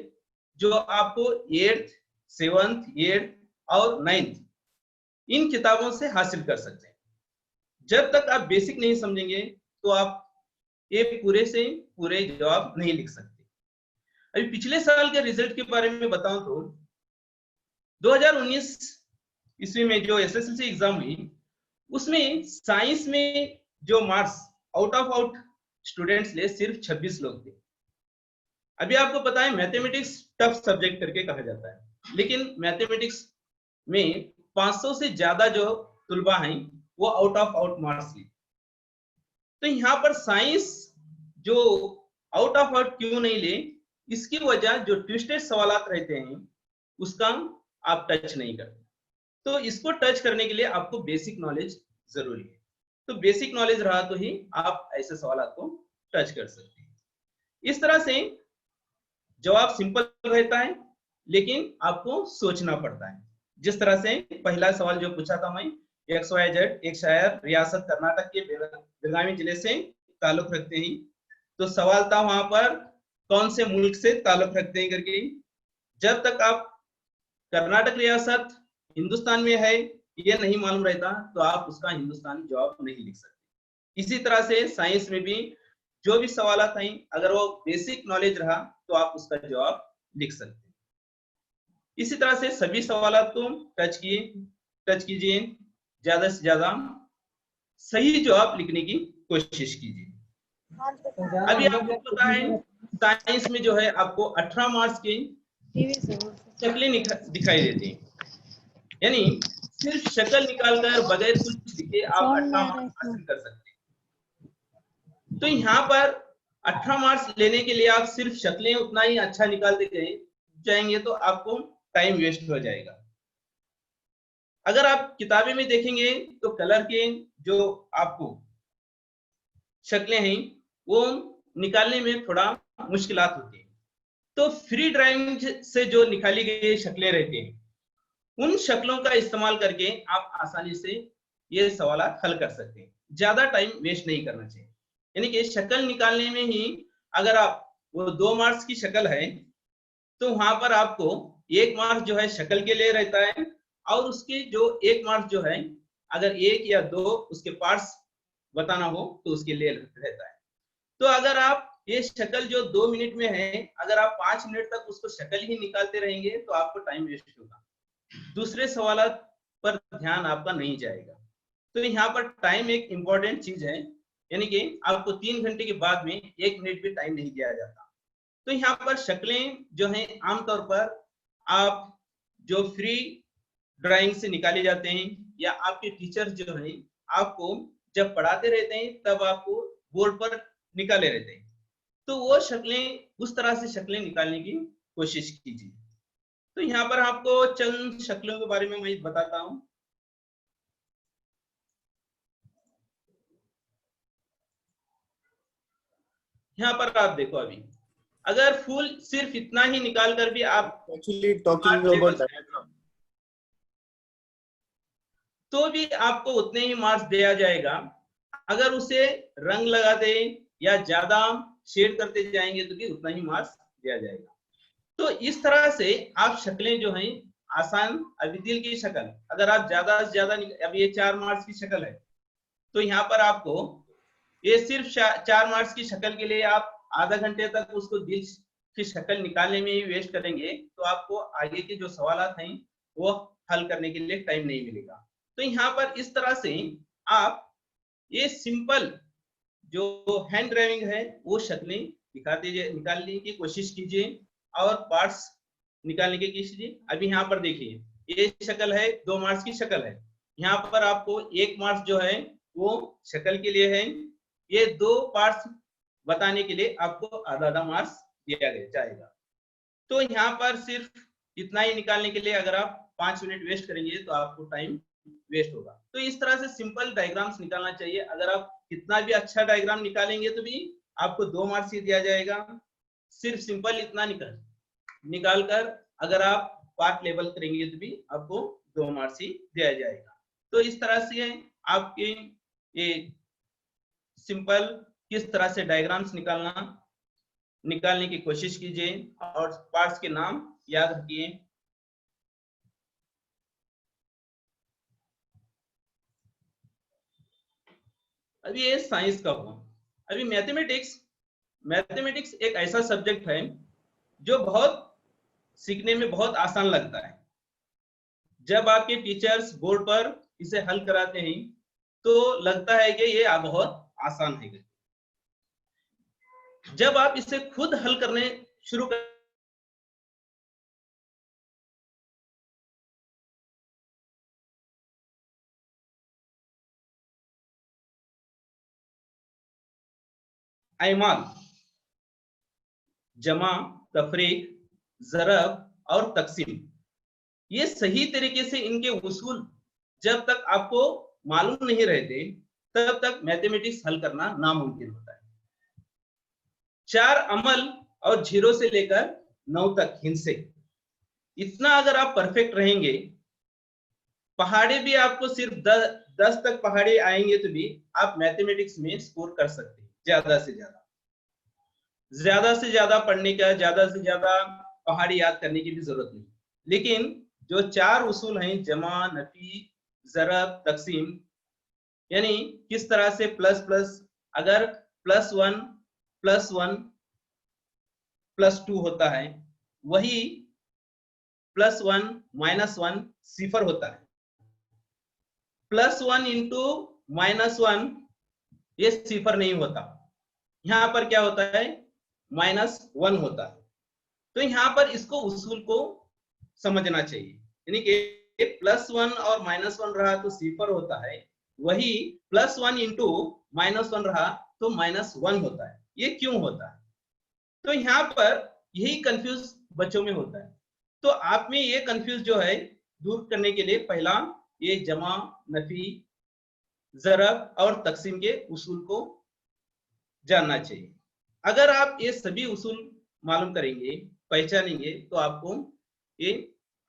जो आपको 8th, 7th, 8th और 9th इन किताबों से हासिल कर सकते हैं। जब तक आप बेसिक नहीं समझेंगे तो आप ये पूरे से पूरे जवाब नहीं लिख सकते। अभी पिछले साल के रिजल्ट के बारे में बताऊं तो 2019 ईस्वी में जो एसएसएलसी एग्जाम हुई उसमें साइंस में जो marks out of out students ले सिर्फ 26 लोग थे। अभी आपको पता है मैथमेटिक्स टफ सब्जेक्ट करके कहा जाता है, लेकिन मैथमेटिक्स में 500 से ज्यादा जो तुलबा हैं वो आउट ऑफ आउट मार्क्स लिए। तो यहाँ पर साइंस जो आउट ऑफ आउट क्यों नहीं ले, इसकी वजह जो ट्विस्टेड सवालात रहते हैं उसका आप टच नहीं करते। तो इसको टच करने के लिए आपको बेसिक नॉलेज जरूरी है। तो बेसिक नॉलेज रहा तो ही आप ऐसे सवालात को टच कर सकते हैं। इस तरह से जवाब सिंपल रहता है, लेकिन आपको सोचना पड़ता है। जिस तरह से पहला सवाल जो पूछा था मैं, XYZ एक शहर रियासत कर्नाटक के बेलगावी जिले से ताल्लुक रखते हैं। तो सवाल था वहां पर कौन से मुल्क से ताल्लुक रखते हैं करके। जब तक आप कर्नाटक रियासत हिंदुस्तान में है ये नहीं मालूम रहता तो आप उसका हिंदुस्तानी जवाब नहीं लिख सकते। इसी तरह से साइंस में भी जो भी सवालात हैं अगर वो बेसिक नॉलेज रहा तो आप उसका जवाब लिख सकते हैं। इसी तरह से सभी सवालात को टच कीजिए, ज्यादा से ज्यादा सही जवाब लिखने की कोशिश कीजिए। अभी आपको पता है साइंस में जो है आपको 18 मार्क्स की शक्लें दिखाई देती हैं, यानी सिर्फ शक्ल निकालकर बगैर कुछ लिखे आप 18 मार्क्स हासिल कर सकते हैं। तो यहाँ पर 18 मार्क्स लेने के लिए आप सिर्फ शक्लें उतना ही अच्छा निकालते जाएंगे तो आपको टाइम वेस्ट हो जाएगा। अगर आप किताबें में देखेंगे तो कलर के जो आपको शक्लें हैं वो निकालने में थोड़ा मुश्किलात होती है। तो फ्री ड्राइंग से जो निकाली गई शक्लें रहती हैं उन शक्लों का इस्तेमाल करके आप आसानी से ये सवाल हल कर सकते हैं। ज्यादा टाइम वेस्ट नहीं करना चाहिए। यानी कि शक्ल निकालने में ही अगर आप वो 2 मार्क्स की शक्ल है तो वहां पर आपको 1 मार्क्स जो है शक्ल के लिए रहता है और उसके जो 1 मार्क्स जो है अगर 1 या 2 उसके पार्ट्स बताना हो तो उसके लिए रहता है। तो अगर आप ये शक्ल जो 2 मिनट में है अगर आप 5 मिनट तक उसको शक्ल ही निकालते रहेंगे तो आपको टाइम वेस्ट होगा, दूसरे सवाल पर ध्यान आपका नहीं जाएगा। तो यहाँ पर टाइम एक इंपॉर्टेंट चीज है, यानी कि आपको 3 घंटे के बाद में 1 मिनट भी टाइम नहीं दिया जाता। तो यहाँ पर शक्लें जो हैं आमतौर पर आप जो फ्री ड्राइंग से निकाले जाते हैं या आपके टीचर जो हैं आपको जब पढ़ाते रहते हैं तब आपको बोर्ड पर निकाले रहते हैं, तो वो शक्लें उस तरह से शक्लें निकालने की कोशिश कीजिए। तो यहाँ पर आपको चंद शक्लों के बारे में मैं बताता हूँ। यहाँ पर आप देखो, अभी अगर फूल सिर्फ इतना ही निकाल कर भी आप Actually talking about diagram. तो भी आपको उतने ही मार्क्स दिया जाएगा। अगर उसे रंग लगाते या ज्यादा शेड करते जाएंगे तो भी उतना ही मार्क्स दिया जाएगा। तो इस तरह से आप शक्लें जो हैं आसान, अभी दिल की शक्ल अगर आप ज्यादा से ज्यादा, अब ये 4 मार्क्स की शक्ल है तो यहाँ पर आपको ये सिर्फ 4 मार्क्स की शक्ल के लिए आप आधा घंटे तक उसको दिल की शक्ल निकालने में ही वेस्ट करेंगे तो आपको आगे के जो सवाल हैं वो हल करने के लिए टाइम नहीं मिलेगा। तो यहाँ पर इस तरह से आप ये सिंपल जो हैंड ड्राइविंग है वो शक्लें निकालने की कोशिश कीजिए और पार्ट्स निकालने की कोशिश कीजिए। अभी यहाँ पर देखिए ये शक्ल है 2 मार्क्स की शक्ल है, यहाँ पर आपको 1 मार्क्स जो है वो शक्ल के लिए है, ये 2 पार्ट्स बताने के लिए आपको आधा मार्क्स दिया जाएगा। तो यहाँ पर सिर्फ इतना ही निकालने के लिए अगर आप 5 मिनट वेस्ट करेंगे तो आपको टाइम वेस्ट होगा। तो इस तरह से सिंपल डायग्राम्स निकालना चाहिए। अगर आप कितना भी अच्छा डायग्राम निकालेंगे तो भी आपको 2 मार्क्स ही दिया जाएगा। सिर्फ सिंपल इतना निकाल कर अगर आप पार्ट लेवल करेंगे तो भी आपको 2 मार्क्स ही दिया जाएगा। तो इस तरह से आपके ये सिंपल किस तरह से डायग्राम्स निकालने की कोशिश कीजिए और पार्ट्स के नाम याद रखिए। अभी ये साइंस का हुआ। अभी मैथमेटिक्स एक ऐसा सब्जेक्ट है जो बहुत सीखने में बहुत आसान लगता है। जब आपके टीचर्स बोर्ड पर इसे हल कराते हैं तो लगता है कि ये बहुत आसान है। जब आप इसे खुद हल करने शुरू कर ऐमाल, जमा, तफरीक, ज़रब और तकसीम, ये सही तरीके से इनके उसूल जब तक आपको मालूम नहीं रहते तब तक मैथमेटिक्स हल करना नामुमकिन होता है। 4 अमल और 0 से लेकर 9 तक हिंसे, इतना अगर आप परफेक्ट रहेंगे, पहाड़े भी आपको सिर्फ 10 तक पहाड़े आएंगे तो भी आप मैथमेटिक्स में स्कोर कर सकते हैं। ज्यादा से ज्यादा पढ़ने का, ज्यादा से ज्यादा पहाड़ी याद करने की भी जरूरत नहीं, लेकिन जो 4 उसूल हैं, जमा, नफी, ज़रब, तकसीम, यानी किस तरह से प्लस प्लस, अगर +1 +1 +2 होता है, वही +1 -1 सिफर होता है। +1 इंटू -1 ये सिफर नहीं होता, यहाँ पर क्या होता है, -1 होता है। तो यहाँ पर इसको उसूल को समझना चाहिए, यानी कि +1 और -1 रहा तो सिफर होता है, वही +1 इंटू -1 रहा तो -1 होता है। ये क्यों होता है? तो यहाँ पर यही कंफ्यूज बच्चों में होता है। तो आप में ये कंफ्यूज जो है दूर करने के लिए पहला ये जमा, नफी, ज़रब और तकसीम के उसूल को जानना चाहिए। अगर आप ये सभी उसूल मालूम करेंगे, पहचानेंगे, तो आपको ये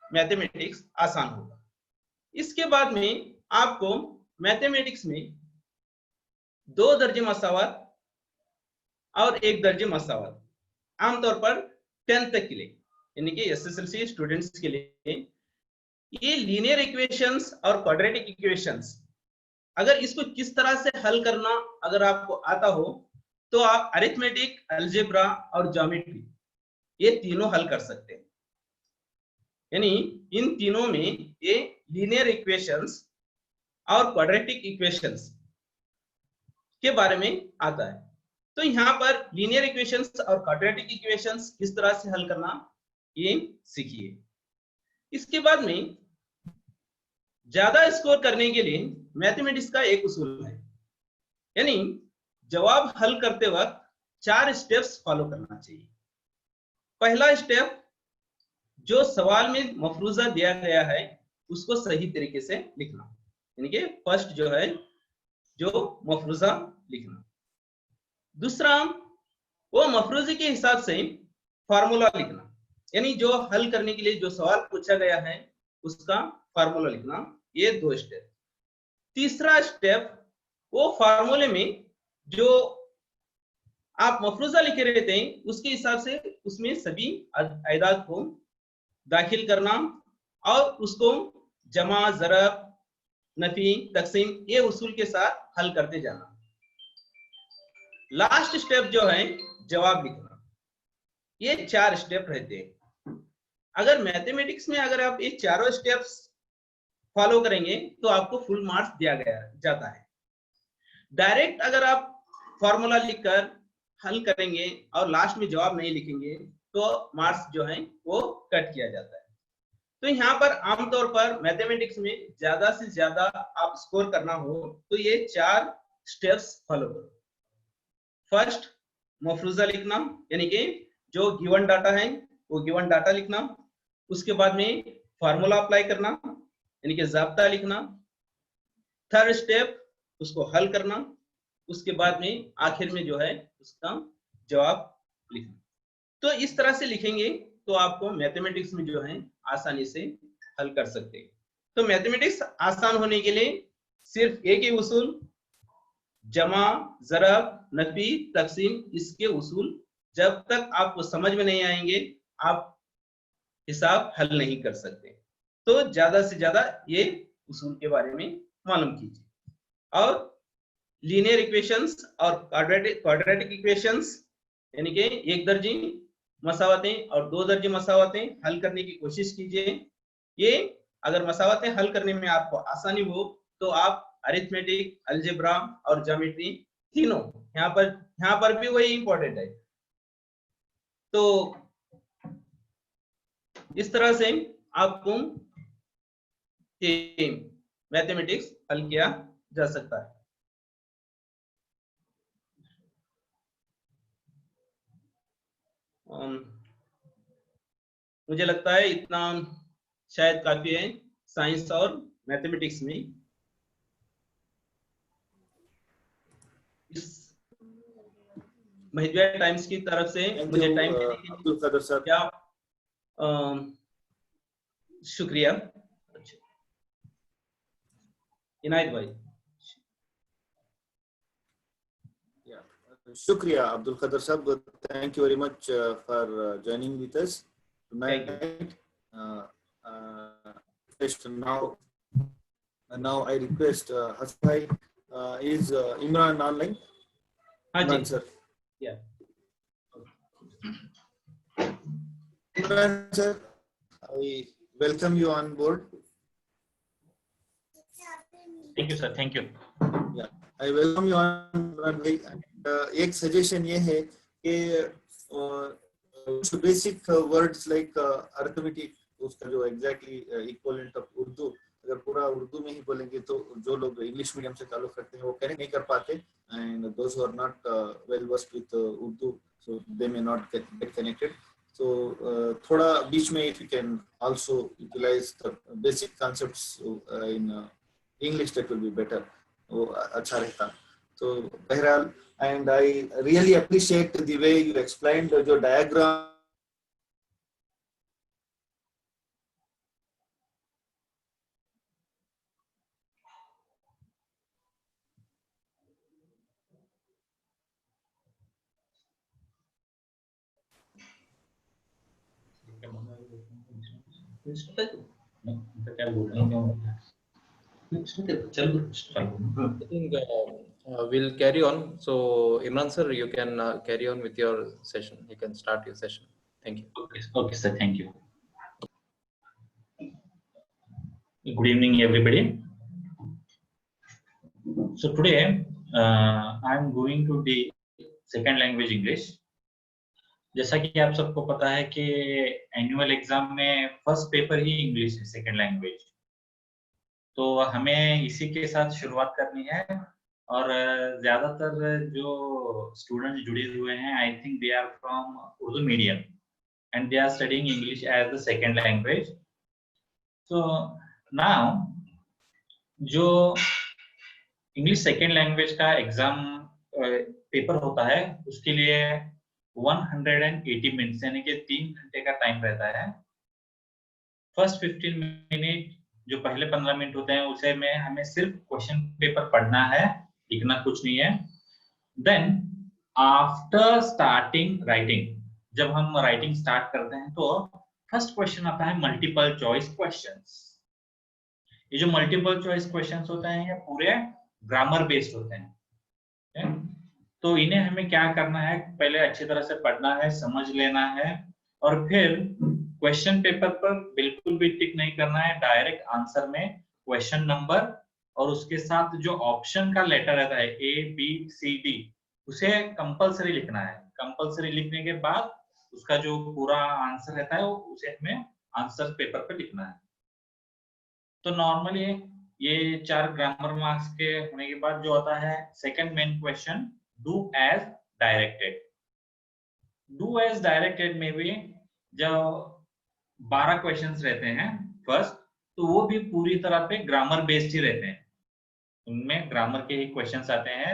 मैथमेटिक्स आसान होगा। इसके बाद में आपको मैथमेटिक्स में 2 दर्जे मसावत और 1 दर्जे मसावत आमतौर पर 10th तक के लिए, यानी कि एसएसएलसी स्टूडेंट्स के लिए, ये लीनियर इक्वेशंस और क्वाड्रेटिक इक्वेशंस, अगर इसको किस तरह से हल करना अगर आपको आता हो तो आप अरिथमेटिक, अलजेब्रा और ज्योमेट्री ये तीनों हल कर सकते हैं। यानी इन तीनों में ये लीनियर इक्वेशंस और क्वाड्रेटिक इक्वेशंस के बारे में आता है। तो यहाँ पर लीनियर इक्वेशंस और क्वाड्रेटिक इक्वेशंस किस तरह से हल करना ये सीखिए। इसके बाद में ज्यादा स्कोर करने के लिए मैथमेटिक्स का एक उसूल है, यानी जवाब हल करते वक्त 4 स्टेप्स फॉलो करना चाहिए। पहला स्टेप, जो सवाल में मफरूजा दिया गया है उसको सही तरीके से लिखना, यानी कि फर्स्ट जो है जो मफरूजा लिखना। दूसरा, वो मफरूजे के हिसाब से फार्मूला लिखना, यानी जो हल करने के लिए जो सवाल पूछा गया है उसका फार्मूला लिखना। ये 2 स्टेप। तीसरा स्टेप, वो फार्मूले में जो आप मफरूजा लिखे रहते हैं उसके हिसाब से उसमें सभी अदाद को दाखिल करना और उसको जमा, ज़रब, नफी, तकसीम ये उसूल के साथ हल करते जाना। लास्ट स्टेप जो है जवाब लिखना। ये 4 स्टेप रहते हैं। अगर मैथमेटिक्स में अगर आप ये चारों स्टेप्स फॉलो करेंगे तो आपको फुल मार्क्स दिया गया जाता है। डायरेक्ट अगर आप फॉर्मूला लिखकर हल करेंगे और लास्ट में जवाब नहीं लिखेंगे तो मार्क्स जो है वो कट किया जाता है। तो यहाँ पर आमतौर पर मैथमेटिक्स में ज्यादा से ज्यादा आप स्कोर करना हो तो ये 4 स्टेप्स फॉलो करो। फर्स्ट, मफरूजा लिखना, यानी कि जो गिवन डाटा है वो गिवन डाटा लिखना। उसके बाद में फार्मूला अप्लाई करना, यानी कि ज़ाब्ता लिखना। थर्ड स्टेप, उसको हल करना। उसके बाद में आखिर में जो है उसका जवाब लिखना। तो इस तरह से लिखेंगे तो आपको मैथमेटिक्स में जो है आसानी से हल कर सकते हैं। तो मैथमेटिक्स आसान होने के लिए सिर्फ एक ही उसूल, जमा, ज़रब, नफी, तकसीम, इसके उसूल जब तक आपको समझ में नहीं आएंगे आप हिसाब हल नहीं कर सकते। तो ज्यादा से ज्यादा ये उसूल के बारे में मालूम कीजिए। और लीनियर इक्वेशंस और क्वाड्रेटिक इक्वेशंस, यानी कि 1 दर्जे मसावतें और 2 दर्जे मसावतें हल करने की कोशिश कीजिए। ये अगर मसावतें हल करने में आपको आसानी हो तो आप अरिथमेटिक, अलजेब्रा और ज्योमेट्री तीनों यहाँ पर भी वही इंपॉर्टेंट है। तो इस तरह से आपको मैथमेटिक्स हल किया जा सकता है। मुझे लगता है इतना शायद काफी है साइंस और मैथमेटिक्स में। इस महिद्विया टाइम्स की तरफ से मुझे टाइम देने के लिए अब्दुल कादर सर। क्या शुक्रिया इनायत भाई। Shukriya, Abdul Qadir Sahab. Thank you very much for joining with us tonight. Now I request Hasan bhai, is Imran online? Imran sir. Yeah. Imran sir, I welcome you on board. Thank you, sir. Thank you. Yeah, I welcome you on Imran bhai. एक suggestion ये है कि basic words like arithmetic, उसका जो exactly equivalent of Urdu, अगर पूरा उर्दू में ही बोलेंगे तो जो लोग इंग्लिश मीडियम से ताल्लुक रखते हैं वो कनेक्ट नहीं कर पाते, and those who are not well versed with Urdu so they may not get connected. So थोड़ा बीच में if you can also utilise the basic concepts in English, that will be better, वो अच्छा रहता. तो बहरहाल, and I really appreciate the way you explained your diagram. I think we'll carry on. So Imran sir, you can carry on with your session. You can start your session. Thank you. Okay, sir. Thank you. Good evening, everybody. So today I'm going to the second language English. जैसा कि आप सबको पता है कि annual exam में first paper ही English है, second language. तो हमें इसी के साथ शुरुआत करनी है, और ज्यादातर जो स्टूडेंट्स जुड़े हुए हैं, I think they are from Urdu medium and they are studying English as the second language. So now जो इंग्लिश सेकेंड लैंग्वेज का एग्जाम पेपर होता है, उसके लिए 180 मिनट्स यानी कि 3 घंटे का टाइम रहता है. फर्स्ट 15 मिनट जो पहले 15 मिनट होते हैं उसे में हमें सिर्फ क्वेश्चन पेपर पढ़ना है, लिखना कुछ नहीं है. देन आफ्टर स्टार्टिंग राइटिंग, जब हम राइटिंग स्टार्ट करते हैं तो फर्स्ट क्वेश्चन आता है मल्टीपल चॉइस क्वेश्चंस. ये जो मल्टीपल चॉइस क्वेश्चंस होते हैं ये पूरे ग्रामर बेस्ड होते हैं. तो इन्हें हमें क्या करना है, पहले अच्छी तरह से पढ़ना है, समझ लेना है, और फिर क्वेश्चन पेपर पर बिल्कुल भी टिक नहीं करना है. डायरेक्ट आंसर में क्वेश्चन नंबर और उसके साथ जो ऑप्शन का लेटर रहता है A, B, C, D, उसे कंपलसरी लिखना है. कंपलसरी लिखने के बाद उसका जो पूरा आंसर रहता है उसे हमें आंसर पेपर पे लिखना है. तो नॉर्मली ये 4 ग्रामर मार्क्स के होने के बाद जो आता है second main question, do as directed. Do as directed में भी जो 12 क्वेश्चंस रहते हैं फर्स्ट, तो वो भी पूरी तरह पे ग्रामर बेस्ड ही रहते हैं. उनमें ग्रामर के ही क्वेश्चंस आते हैं,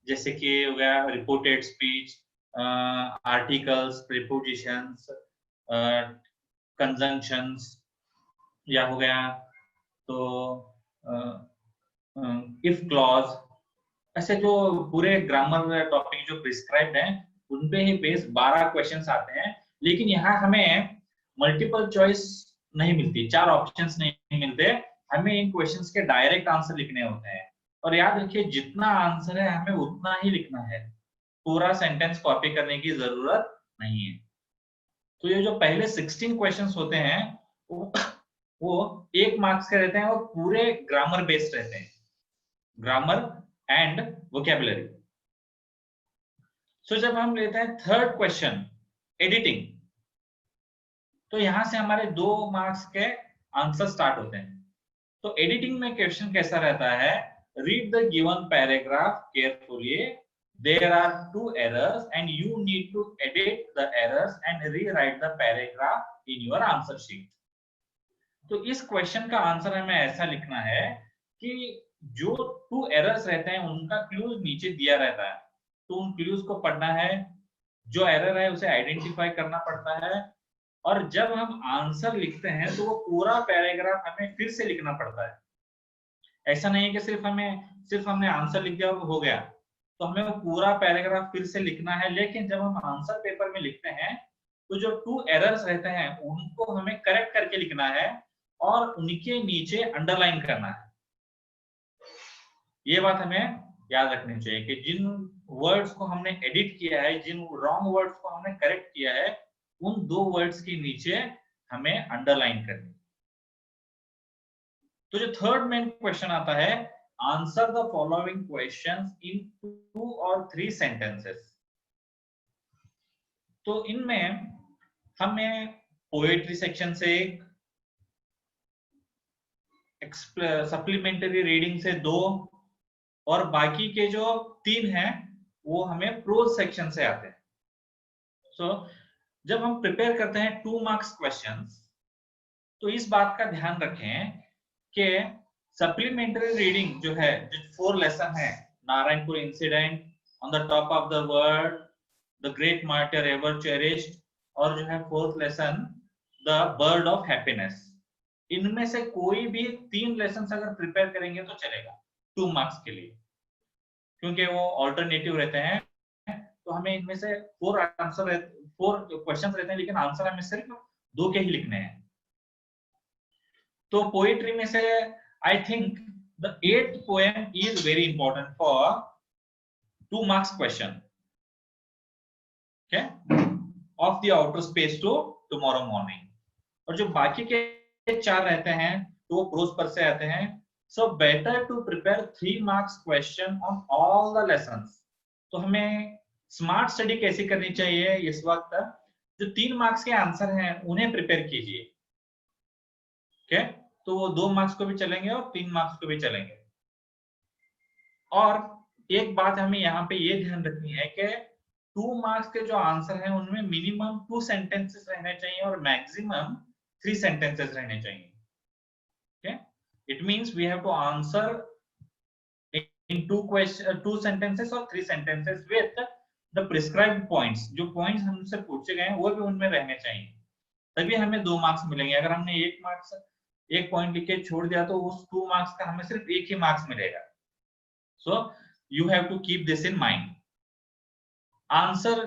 जैसे कि हो गया reported speech, articles, prepositions, conjunctions, या हो गया तो इफ क्लॉज. ऐसे जो पूरे ग्रामर टॉपिक जो प्रिस्क्राइब्ड हैं उन पे ही बेस्ड 12 क्वेश्चंस आते हैं. लेकिन यहाँ हमें मल्टीपल चॉइस नहीं मिलती, 4 ऑप्शंस नहीं मिलते, हमें इन क्वेश्चंस के डायरेक्ट आंसर लिखने होते हैं. और याद रखिए जितना आंसर है हमें उतना ही लिखना है, पूरा सेंटेंस कॉपी करने की जरूरत नहीं है. तो ये जो पहले 16 क्वेश्चंस होते हैं वो 1 मार्क्स के रहते हैं और पूरे ग्रामर बेस्ड रहते हैं, ग्रामर एंड वोकैबुलरी. सो जब हम लेते हैं थर्ड क्वेश्चन एडिटिंग, तो यहां से हमारे 2 मार्क्स के आंसर स्टार्ट होते हैं. तो एडिटिंग में क्वेश्चन कैसा रहता है, read the given paragraph carefully, there are 2 errors and you need to edit the errors and rewrite the paragraph in your answer sheet. तो इस क्वेश्चन का आंसर हमें ऐसा लिखना है कि जो 2 एरर्स रहते हैं उनका क्लूज नीचे दिया रहता है, तो उन क्लूज को पढ़ना है, जो एरर है उसे आइडेंटिफाई करना पड़ता है, और जब हम आंसर लिखते हैं तो वो पूरा पैराग्राफ हमें फिर से लिखना पड़ता है। ऐसा नहीं है कि सिर्फ हमने आंसर लिख दिया और हो गया, तो हमें वो पूरा पैराग्राफ फिर से लिखना है। लेकिन जब हम आंसर पेपर में लिखते हैं तो जो 2 एरर्स रहते हैं उनको हमें करेक्ट करके लिखना है और उनके नीचे अंडरलाइन करना है। ये बात हमें याद रखनी चाहिए कि जिन वर्ड्स को हमने एडिट किया है, जिन रॉन्ग वर्ड्स को हमने करेक्ट किया है, उन 2 वर्ड्स के नीचे हमें अंडरलाइन करनी। तो जो थर्ड मेन क्वेश्चन आता है, answer the following questions in 2 और 3 सेंटेंसेस। तो इनमें हमें पोएट्री सेक्शन से सप्लीमेंट्री रीडिंग से 2 और बाकी के जो 3 हैं वो हमें प्रोज सेक्शन से आते हैं। सो जब हम प्रिपेयर करते हैं 2 मार्क्स क्वेश्चंस, तो इस बात का ध्यान रखें कि सप्लीमेंट्री रीडिंग जो है, जो 4 लेसन है, Narayanpur incident, on the top of the world, the great martyr ever cherished, और जो है 4th lesson the bird of happiness, इनमें से कोई भी 3 लेसन अगर प्रिपेयर करेंगे तो चलेगा 2 मार्क्स के लिए, क्योंकि वो ऑल्टरनेटिव रहते हैं। तो हमें इनमें से 4 क्वेश्चंस रहते हैं, लेकिन आंसर हमें सिर्फ 2 के ही लिखने हैं। तो पोएट्री में से I think the 8th poem is very important for 2 marks question, of the outer space to tomorrow morning. और जो बाकी के 4 रहते हैं तो वो प्रोज पर से आते हैं। So better to prepare 3 marks question on all the lessons. तो हमें स्मार्ट स्टडी कैसी करनी चाहिए इस वक्त, जो 3 मार्क्स के आंसर हैं उन्हें प्रिपेयर कीजिए। तो वो 2 मार्क्स को भी चलेंगे और 3 मार्क्स को भी चलेंगे। और एक बात हमें यहाँ पे ये ध्यान रखनी है कि 2 मार्क्स के जो आंसर हैं उनमें मिनिमम 2 सेंटेंसेस रहने चाहिए और मैक्सिमम 3 सेंटेंसेस रहने चाहिए। It means we have to answer in 2 sentences or 3 sentences with the prescribed points। जो points हमसे पूछे गए हैं वो भी उनमें रहने चाहिए, तभी हमें 2 मार्क्स मिलेंगे। अगर हमने 1 पॉइंट लिख के छोड़ दिया तो उस 2 मार्क्स का हमें सिर्फ 1 ही मार्क्स मिलेगा। So you have to keep this in mind। Answer,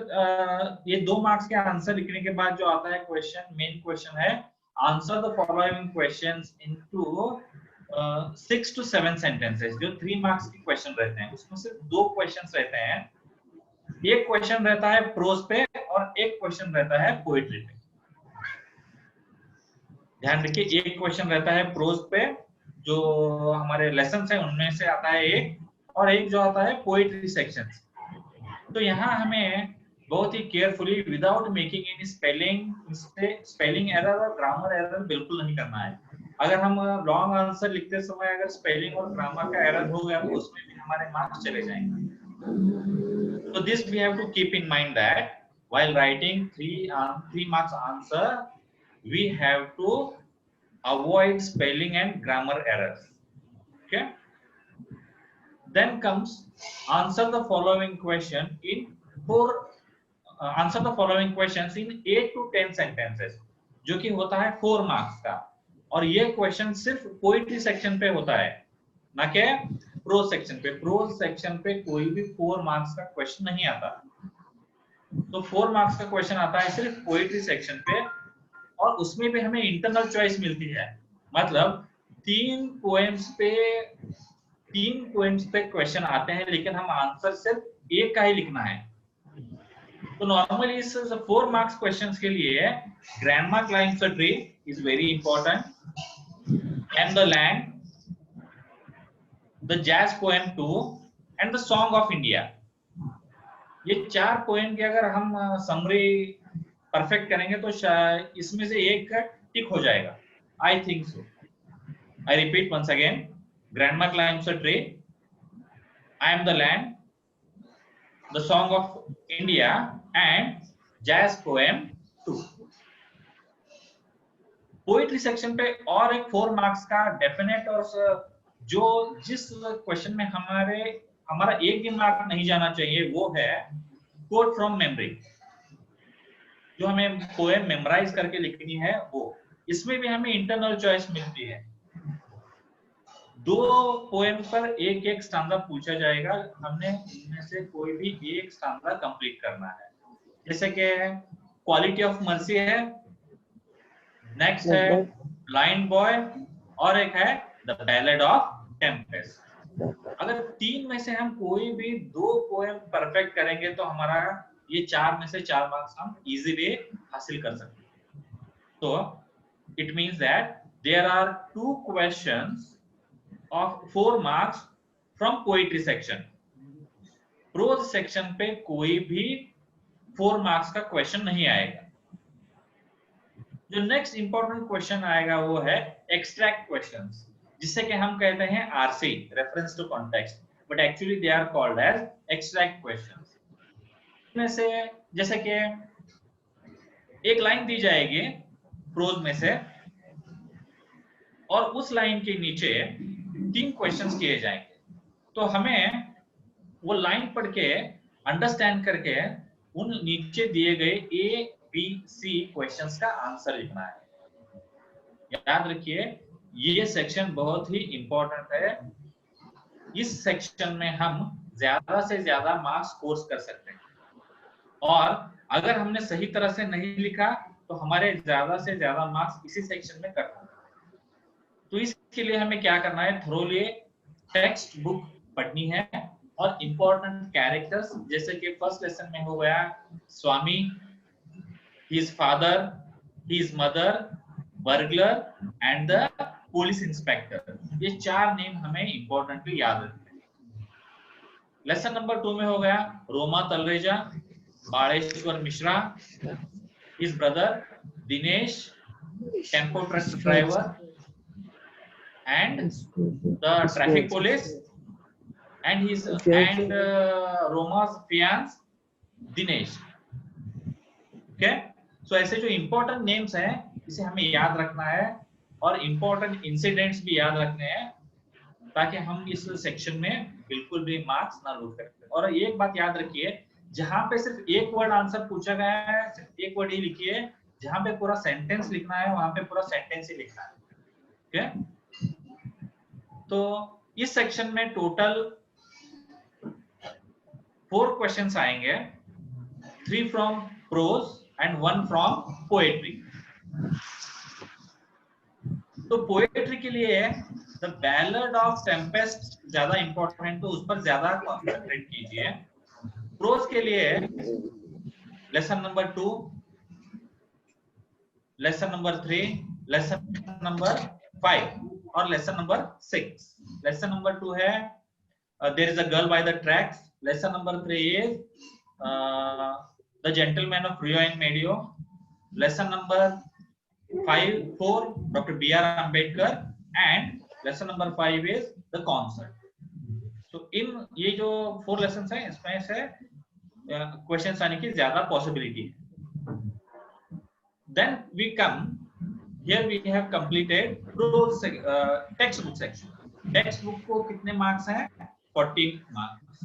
ये 2 मार्क्स के आंसर लिखने के बाद जो आता है क्वेश्चन, मेन क्वेश्चन है answer the following questions into 6 to 7 sentences. जो 3 मार्क्स के क्वेश्चन रहते हैं उसमें सिर्फ 2 क्वेश्चंस रहते हैं। एक क्वेश्चन रहता है प्रोज पे और एक क्वेश्चन रहता है पोएट्री पे। ध्यान रखिए, एक क्वेश्चन रहता है प्रोज पे, जो हमारे लेसन है उनमें से आता है एक, और एक जो आता है पोएट्री सेक्शन। तो यहाँ हमें बहुत ही carefully, without making any spelling error और ग्रामर एरर बिल्कुल नहीं करना है। अगर हम लॉन्ग आंसर लिखते समय अगर स्पेलिंग और ग्रामर का एरर हो गया तो उसमें भी हमारे मार्क्स चले जाएंगे। So this we have to keep in mind that while writing 3 marks answer, we have to avoid spelling and grammar errors. Okay. Then comes answer the following question in 8 to 10 sentences, जो कि होता है 4 marks का। और ये question सिर्फ poetry section पे होता है, ना कि प्रोज सेक्शन पे। प्रोज सेक्शन पे कोई भी 4 मार्क्स का क्वेश्चन नहीं आता। तो 4 मार्क्स का क्वेश्चन आता है सिर्फ पोएट्री सेक्शन पे, और उसमें भी हमें इंटरनल चॉइस मिलती है। मतलब 3 पोएम्स पे क्वेश्चन आते हैं, लेकिन हम आंसर सिर्फ एक का ही लिखना है। तो नॉर्मली इस 4 मार्क्स क्वेश्चंस के लिए grand mark line of the tree is very important, and the land, the jazz poem 2 and the song of India. ये 4 पोएम की अगर हम समरी परफेक्ट करेंगे तो इसमें से एक टिक हो जाएगा। I think so. I repeat once again, grand mark line of the tree, I am the land, the song of India and jazz poem 2। Poetry section पे और एक 4 मार्क्स का डेफिनेट और जो जिस क्वेश्चन में हमारा एक भी मार्क नहीं जाना चाहिए वो है कोट फ्रॉम मेमोरी, जो हमें पोएम मेमोराइज करके लिखनी है वो। इसमें भी हमें इंटरनल चॉइस मिलती है, 2 पोएम पर एक एक स्टांजा पूछा जाएगा, हमने इनमें से कोई भी एक स्टांजा कंप्लीट करना है। जैसे कि क्वालिटी ऑफ मर्सी है, नेक्स्ट है ब्लाइंड बॉय, और एक है द बैलेड ऑफ टेम्पेस्ट। अगर 3 में से हम कोई भी 2 पोएम परफेक्ट करेंगे तो हमारा ये 4 में से 4 मार्क्स हम इजीली हासिल कर सकते हैं। तो it means that there are 2 questions of 4 marks from poetry section। Prose section पे कोई भी 4 मार्क्स का क्वेश्चन नहीं आएगा। जो नेक्स्ट इंपॉर्टेंट क्वेश्चन आएगा वो है एक्सट्रैक्ट क्वेश्चंस, जिसे कि हम कहते हैं RC, reference to context, but actually they are called as extract questions. इनमें से जैसे कि एक लाइन दी जाएगी प्रोज में से और उस लाइन के नीचे 3 क्वेश्चंस किए जाएंगे, तो हमें वो लाइन पढ़ के अंडरस्टैंड करके उन नीचे दिए गए ए बी सी क्वेश्चंस का आंसर लिखना है। याद रखिए ये सेक्शन बहुत ही इंपॉर्टेंट है, इस सेक्शन में हम ज्यादा से ज्यादा मार्क्स स्कोर कर सकते हैं, और अगर हमने सही तरह से नहीं लिखा तो हमारे ज्यादा से ज्यादा मार्क्स इसी सेक्शन में कट होंगे। तो इसके लिए हमें क्या करना है, थोरोली टेक्स्ट बुक पढ़नी है और इंपॉर्टेंट कैरेक्टर्स, जैसे कि फर्स्ट लेसन में हो गया Swami, his father, his mother, burglar and the police inspector, ये 4 नेम हमें इंपॉर्टेंटली याद रखने हैं। लेसन नंबर 2 में हो गया Roma Talreja, Badeshwar Mishra, his brother Dinesh, tempo truck driver and the traffic police, and his and Roma's fiance Dinesh। okay, so ऐसे जो important names हैं इसे हमें याद रखना है और important incidents भी याद रखने हैं, ताकि हम इस सेक्शन में बिल्कुल भी मार्क्स ना लूट करें। और एक बात याद रखिए, जहां पे सिर्फ एक वर्ड आंसर पूछा गया है सिर्फ एक वर्ड ही लिखिए, जहां पे पूरा सेंटेंस लिखना है वहां पे पूरा सेंटेंस ही लिखना है। okay? तो इस सेक्शन में टोटल 4 क्वेश्चंस आएंगे, 3 from prose and 1 from poetry. तो पोएट्री के लिए द बैलेड ऑफ टेम्पेस्ट ज्यादा इंपॉर्टेंट, तो उस पर ज्यादा कॉन्सेंट्रेट कीजिए। प्रोज के लिए lesson number 2, lesson number 3, lesson number 5 और लेसन नंबर 6। लेसन नंबर 2 है there is a girl by the tracks. Lesson number 3 is the gentleman of Rio and Medio. Lesson number 4 doctor B R. Ambedkar and lesson number 5 is the concert. तो इन ये जो 4 lessons हैं इसमें से questions आने की ज्यादा पॉसिबिलिटी है। Then we come here we have completed prose textbook section। Textbook को कितने मार्क्स हैं, 40 marks,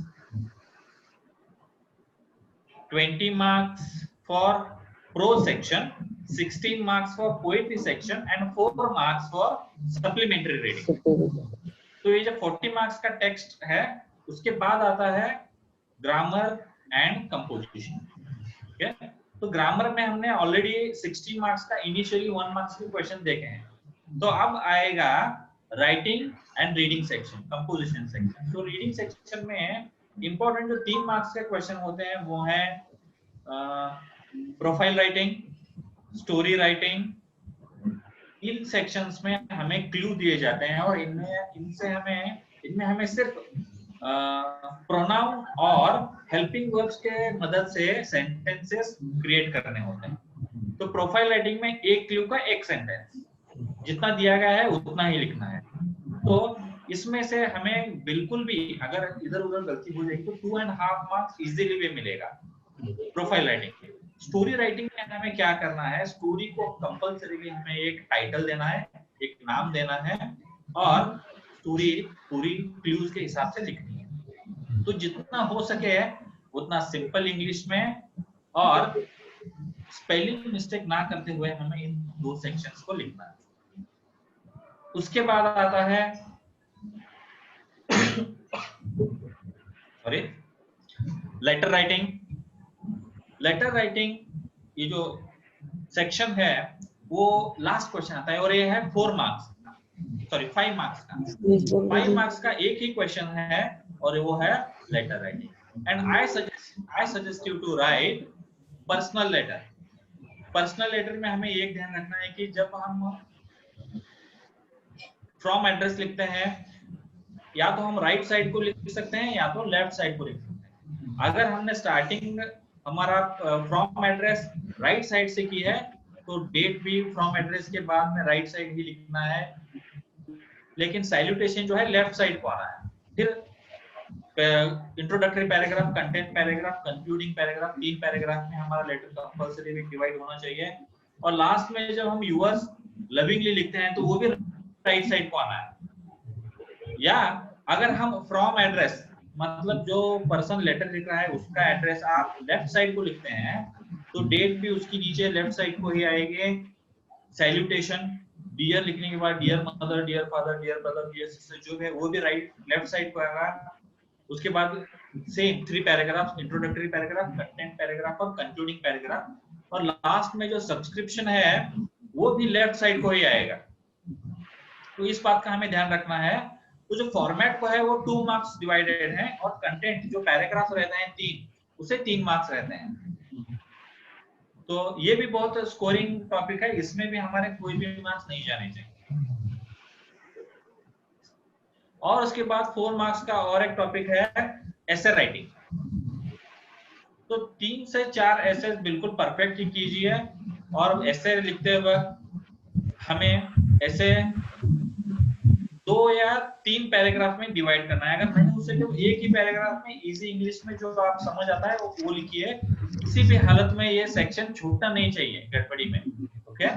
20 marks for prose section, 16 marks for poetry section and 4 marks for supplementary reading। तो ये जो 40 marks का टेक्स्ट है उसके बाद आता है ग्रामर एंड कंपोजिशन। ठीक है, तो ग्रामर में हमने ऑलरेडी 16 मार्क्स का इनिशियली 1 मार्क्स के क्वेश्चन देखे हैं। तो अब आएगा writing and reading section, composition section. तो रीडिंग सेक्शन में इंपॉर्टेंट जो 3 मार्क्स के क्वेश्चन होते हैं वो है प्रोफाइल राइटिंग, स्टोरी राइटिंग। इन सेक्शंस में हमें क्लू दिए जाते हैं और इनमें हमें सिर्फ प्रोनाउन और हेल्पिंग वर्ब्स के मदद से सेंटेंसेस क्रिएट करने होते हैं। तो प्रोफाइल राइटिंग में एक क्लू का एक सेंटेंस, जितना दिया गया है उतना ही लिखना है। तो इसमें से हमें बिल्कुल भी अगर इधर उधर गलती हो जाएगी तो 2.5 मार्क्स इजीली भी मिलेगा प्रोफाइल राइटिंग। स्टोरी राइटिंग में हमें क्या करना है, स्टोरी को कंपल्सरी हमें एक टाइटल देना है, एक नाम देना है और स्टोरी पूरी क्लूज के हिसाब से लिखनी है। तो जितना हो सके उतना सिंपल इंग्लिश में और स्पेलिंग मिस्टेक ना करते हुए हमें इन 2 सेक्शंस को लिखना है। उसके बाद आता है sorry letter writing. Letter writing ये जो सेक्शन है वो लास्ट क्वेश्चन आता है और ये है 5 मार्क्स का। 5 मार्क्स का एक ही क्वेश्चन है और वो है letter writing. And I suggest you to write personal letter. Personal letter में हमें एक ध्यान रखना है कि जब हम फ्रॉम एड्रेस लिखते हैं या तो हम राइट साइड को लिख सकते हैं या तो लेफ्ट साइड को लिख सकते हैं। अगर हमने स्टार्टिंग हमारा फ्रॉम एड्रेस राइट साइड से की है तो डेट भी फ्रॉम एड्रेस के बाद में राइट साइड ही लिखना है, लेकिन सैल्यूटेशन जो है लेफ्ट साइड को आना है। फिर introductory paragraph, content paragraph, concluding paragraph, 3 paragraph में हमारा लेटर कंपल्सरी भी डिवाइड होना चाहिए। और लास्ट में जब हम यूअर्स लविंगली लिखते हैं तो वो भी राइट साइड को आना है। या अगर हम फ्रॉम एड्रेस मतलब जो पर्सन लेटर लिख रहा है उसका एड्रेस आप लेफ्ट साइड को लिखते हैं तो डेट भी उसकी नीचे लेफ्ट साइड को ही आएगी। सैल्यूटेशन डियर लिखने के बाद dear mother, dear father, dear brother, dear sister जो है वो भी लेफ्ट साइड को आएगा। उसके बाद same 3 paragraph, introductory paragraph, content paragraph और कंक्लूडिंग पैराग्राफ। और लास्ट में जो सब्सक्रिप्शन है वो भी लेफ्ट साइड को ही आएगा। तो इस बात का हमें ध्यान रखना है। तो जो फॉर्मेट को है वो 2 मार्क्स डिवाइडेड है और कंटेंट जो पैराग्राफ रहते हैं 3 उसे 3 मार्क्स रहते हैं। तो ये भी बहुत स्कोरिंग टॉपिक है, इसमें भी हमारे कोई भी मार्क्स नहीं जाने चाहिए। और उसके बाद 4 मार्क्स का और एक टॉपिक है एसे राइटिंग। तो 3 से 4 एसे बिल्कुल परफेक्ट ही कीजिए और एसे लिखते वक्त हमें ऐसे 2 या 3 पैराग्राफ में डिवाइड करना है। अगर नहीं हो सके तो एक ही पैराग्राफ में इजी इंग्लिश में जो आप समझ आता है वो लिखिए। किसी भी हालत में ये सेक्शन छूटना नहीं चाहिए गड़बड़ी में। ओके,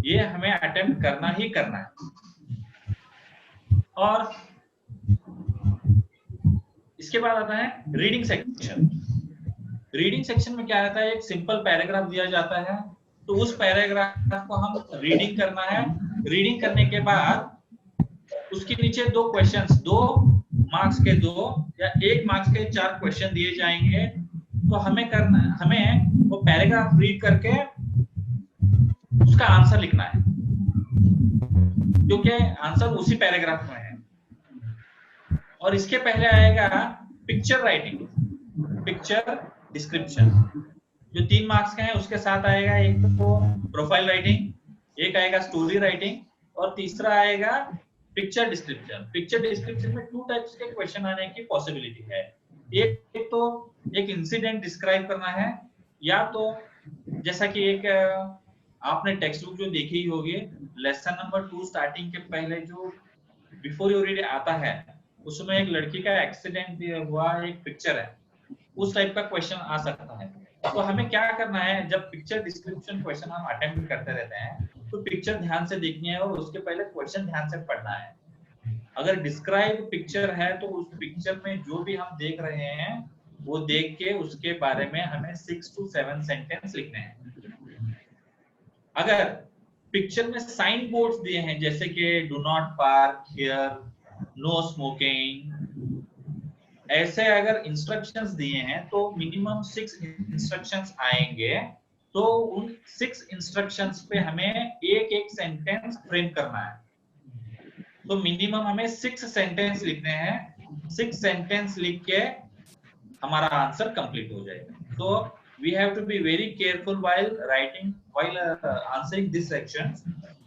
ये हमें अटेम्प्ट करना ही करना है। और इसके बाद आता है रीडिंग सेक्शन। रीडिंग सेक्शन में क्या रहता है, एक सिंपल पैराग्राफ दिया जाता है तो उस पैराग्राफ को हम रीडिंग करना है। रीडिंग करने के बाद उसके नीचे 2 क्वेश्चंस, 2 मार्क्स के 2 या 1 मार्क्स के 4 क्वेश्चन दिए जाएंगे। तो हमें वो पैराग्राफ रीड करके उसका आंसर लिखना है क्योंकि आंसर उसी पैराग्राफ में है। और इसके पहले आएगा पिक्चर राइटिंग, पिक्चर डिस्क्रिप्शन जो 3 मार्क्स के हैं। उसके साथ आएगा एक तो प्रोफाइल राइटिंग, एक आएगा स्टोरी राइटिंग और तीसरा आएगा पिक्चर डिस्क्रिप्शन। पिक्चर डिस्क्रिप्शन में 2 टाइप्स के क्वेश्चन आने की पॉसिबिलिटी है। एक तो एक इंसिडेंट डिस्क्राइब करना है, या तो जैसा कि एक आपने टेक्स्ट बुक जो देखी ही होगी, लेसन नंबर 2 स्टार्टिंग के पहले जो बिफोर यू रीड आता है उसमें एक लड़की का एक्सीडेंट हुआ एक पिक्चर है, उस टाइप का क्वेश्चन आ सकता है। तो हमें क्या करना है, जब पिक्चर डिस्क्रिप्शन क्वेश्चन हम अटेम्प्ट करते रहते हैं तो पिक्चर ध्यान से देखनी है और उसके पहले क्वेश्चन ध्यान से पढ़ना है। अगर डिस्क्राइब पिक्चर है तो उस पिक्चर में जो भी हम देख रहे हैं वो देख के उसके बारे में हमें 6 to 7 सेंटेंस लिखने हैं। अगर पिक्चर में साइन बोर्ड्स दिए हैं जैसे कि do not park here, no smoking, ऐसे अगर इंस्ट्रक्शंस दिए हैं तो मिनिमम 6 इंस्ट्रक्शंस आएंगे। तो उन 6 इंस्ट्रक्शंस पे हमें एक सेंटेंस फ्रेम करना है। तो मिनिमम हमें 6 सेंटेंस लिखने हैं। 6 सेंटेंस लिख के हमारा आंसर कंप्लीट हो जाएगा। तो we have to be very careful while answering this section.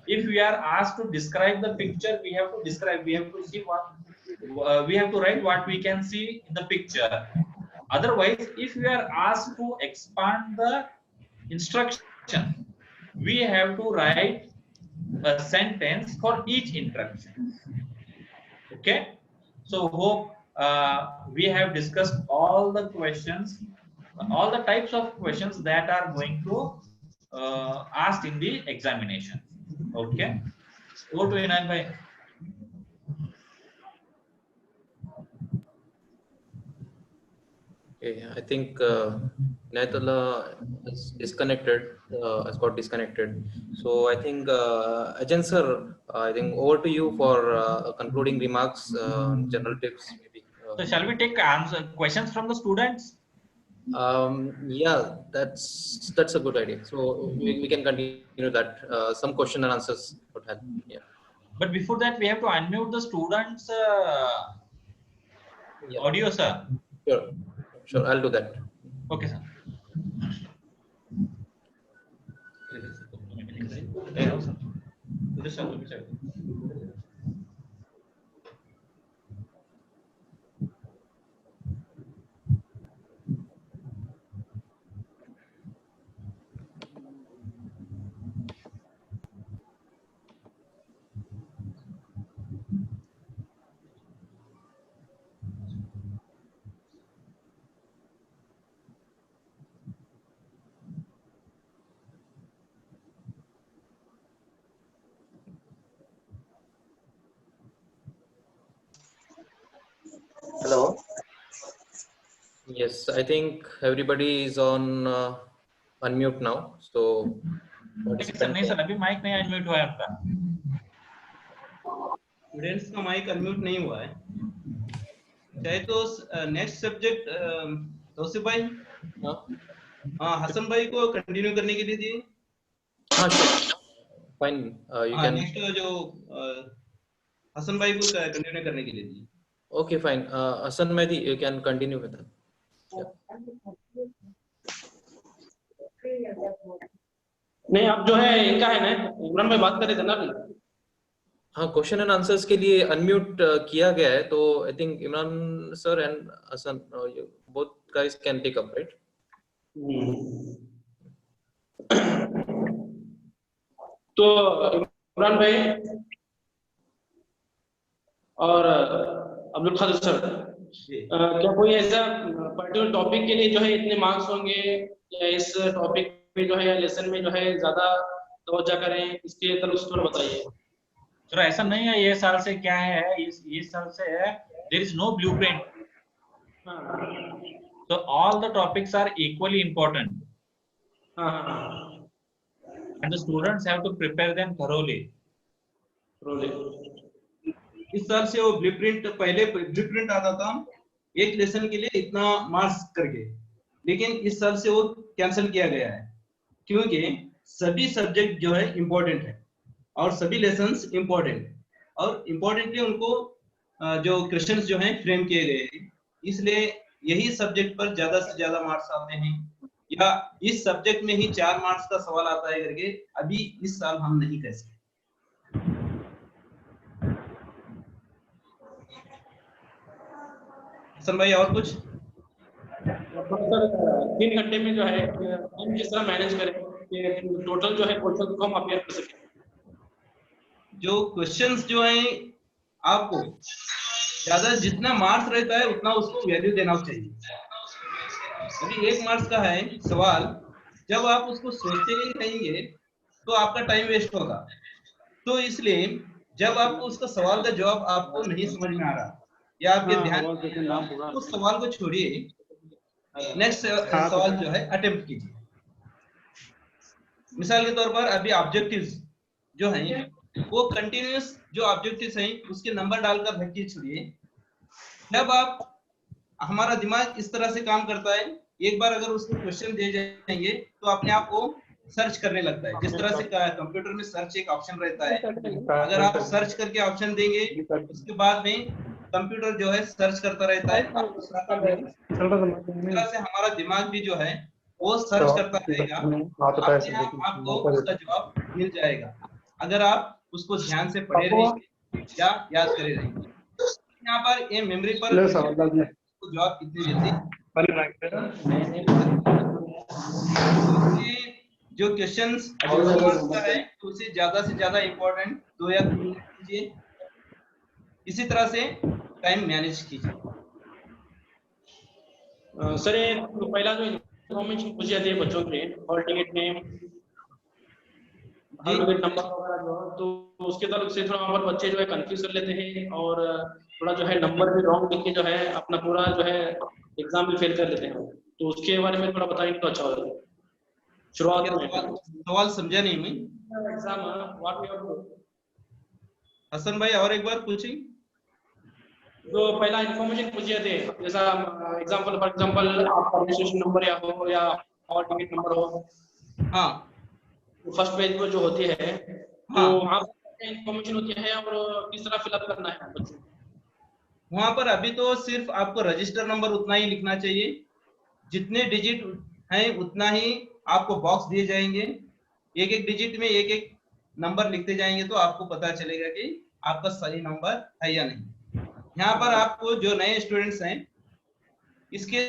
If we are asked to describe the picture, we have to describe, we have to see what we have to write what we can see in the picture. Otherwise, if we are asked to expand the instruction, we have to write a sentence for each instruction. Okay, so hope we have discussed all the questions, all the types of questions that are going to asked in the examination. Okay, go to Inan bhai. Okay, I think Natala is disconnected, has got disconnected. So I think Ajahn sir, I think over to you for concluding remarks, general tips maybe. So shall we take questions from the students? Yeah, that's a good idea. So we can continue that. Some question and answers would help. Yeah. But before that, we have to unmute the students' Yeah. audio, sir. Sure, I'll do that. Okay, sir. Hello. Yes, I think everybody is on unmute now. So sir नहीं sir अभी mic नहीं unmute हुआ है आपका. Students का mic unmute नहीं हुआ है. चाहे तो नेक्स्ट सब्जेक्ट तौसीफ भाई, हाँ हसन भाई को कंटिन्यू करने के लिए दिए. हाँ फाइन यू कैन. नेक्स्ट जो हसन भाई को कंटिन्यू करने के लिए दिए. Okay, fine. Hassan Mehdi, you can continue with that. नहीं अब जो है इनका है ना, इमरान भाई बात कर रहे थे ना अभी. हाँ, क्वेश्चन एंड आंसर्स के लिए अनम्यूट किया गया है, तो I think Imran sir and Hasan both guys can take up, right? तो इमरान भाई और अब्दुल कादिर सर, क्या कोई ऐसा पर्टिकुलर टॉपिक के लिए जो है इतने मार्क्स होंगे, या इस टॉपिक में जो है या लेसन में जो है ज्यादा तवज्जो करें, इसके तरफ थोड़ा बताइए. सर ऐसा नहीं है, ये साल से क्या है, ये साल से है there is no blueprint. So all the topics are equally important. And the students have to prepare them thoroughly. इस साल से वो ब्लूप्रिंट, पहले ब्लूप्रिंट आता था एक लेसन के लिए इतना मार्क्स करके, लेकिन इस साल से वो कैंसिल किया गया है, क्योंकि सभी सब्जेक्ट जो है इम्पोर्टेंट है और सभी लेसन्स इम्पोर्टेंट, और इम्पोर्टेंटली उनको जो क्वेश्चंस जो हैं फ्रेम किए गए हैं, इसलिए यही सब्जेक्ट पर ज्यादा से ज्यादा मार्क्स आते हैं, या इस सब्जेक्ट में ही 4 मार्क्स का सवाल आता है करके अभी इस साल हम नहीं कह सकते. हसन भाई और कुछ? 3 घंटे में जो है हम किस तरह मैनेज करें कि टोटल जो है क्वेश्चन को हम अपेयर कर सकें. जो क्वेश्चंस जो हैं आपको ज्यादा जितना मार्क्स रहता है उतना उसको वैल्यू देना चाहिए. यदि 1 मार्क्स का है सवाल, जब आप उसको सोचते ही रहेंगे तो आपका टाइम वेस्ट होगा. तो इसलिए जब आपको उसका सवाल का जवाब आपको नहीं समझ में आ रहा, या आपके ध्यान उस सवाल को छोड़िए, नेक्स्ट सवाल जो है अटेम्प्ट कीजिए. मिसाल के तौर पर अभी ऑब्जेक्टिव्स जो हैं वो कंटिन्यूअस जो ऑब्जेक्टिव्स हैं उसके नंबर डालकर भर्ती छोड़िए. जब आप, हमारा दिमाग इस तरह से काम करता है, एक बार अगर उसको क्वेश्चन दे जाएंगे तो अपने आप को सर्च करने लगता है. जिस तरह से कंप्यूटर में सर्च एक ऑप्शन रहता है, अगर आप सर्च करके ऑप्शन देंगे उसके बाद में कंप्यूटर जो है सर्च करता रहता है. इस तरह से हमारा दिमाग भी जो है वो सर्च करता रहेगा, आपको उसका जवाब मिल जाएगा अगर आप उसको ध्यान से पढ़े रहेंगे या याद करे रहेंगे. यहाँ पर ये मेमोरी पर जवाब कितनी जल्दी, जो क्वेश्चंस का है तो उसे ज्यादा से ज्यादा इम्पोर्टेंट 2 या 3 कीजिए. इसी तरह से टाइम मैनेज कीजिए। सर ये तो पहला जो इन्फॉर्मेशन पूछी जाती है बच्चों के hall ticket name, hall ticket number वगैरह जो है, तो उसके ताल्लुक से थोड़ा हमारे बच्चे जो है कंफ्यूज कर लेते हैं और थोड़ा जो है नंबर भी रॉन्ग लिख के जो है अपना पूरा जो है एग्जाम भी फेल कर लेते हैं। तो उसके बारे में थोड़ा बताएंगे तो अच्छा होगा। शुरुआत में सवाल समझा नहीं मैं। Exam what we have to, Hasan भाई और एक बार पूछिए। जो पहला इन्फॉर्मेशन पूछी जाती है, जैसा एग्जांपल फॉर एग्जांपल आपका रजिस्ट्रेशन नंबर या हो या हॉल टिकट नंबर हो, हाँ फर्स्ट पेज पर जो होती है, तो हाँ वहाँ पर इन्फॉर्मेशन होती है और किस तरह फिलअप करना है बच्चों को? वहां पर अभी तो सिर्फ आपको रजिस्टर नंबर उतना ही लिखना चाहिए, जितने डिजिट हैं उतना ही आपको बॉक्स दिए जाएंगे, एक एक डिजिट में एक एक नंबर लिखते जाएंगे तो आपको पता चलेगा कि आपका सही नंबर है या नहीं। यहाँ पर आपको जो नए स्टूडेंट्स हैं इसके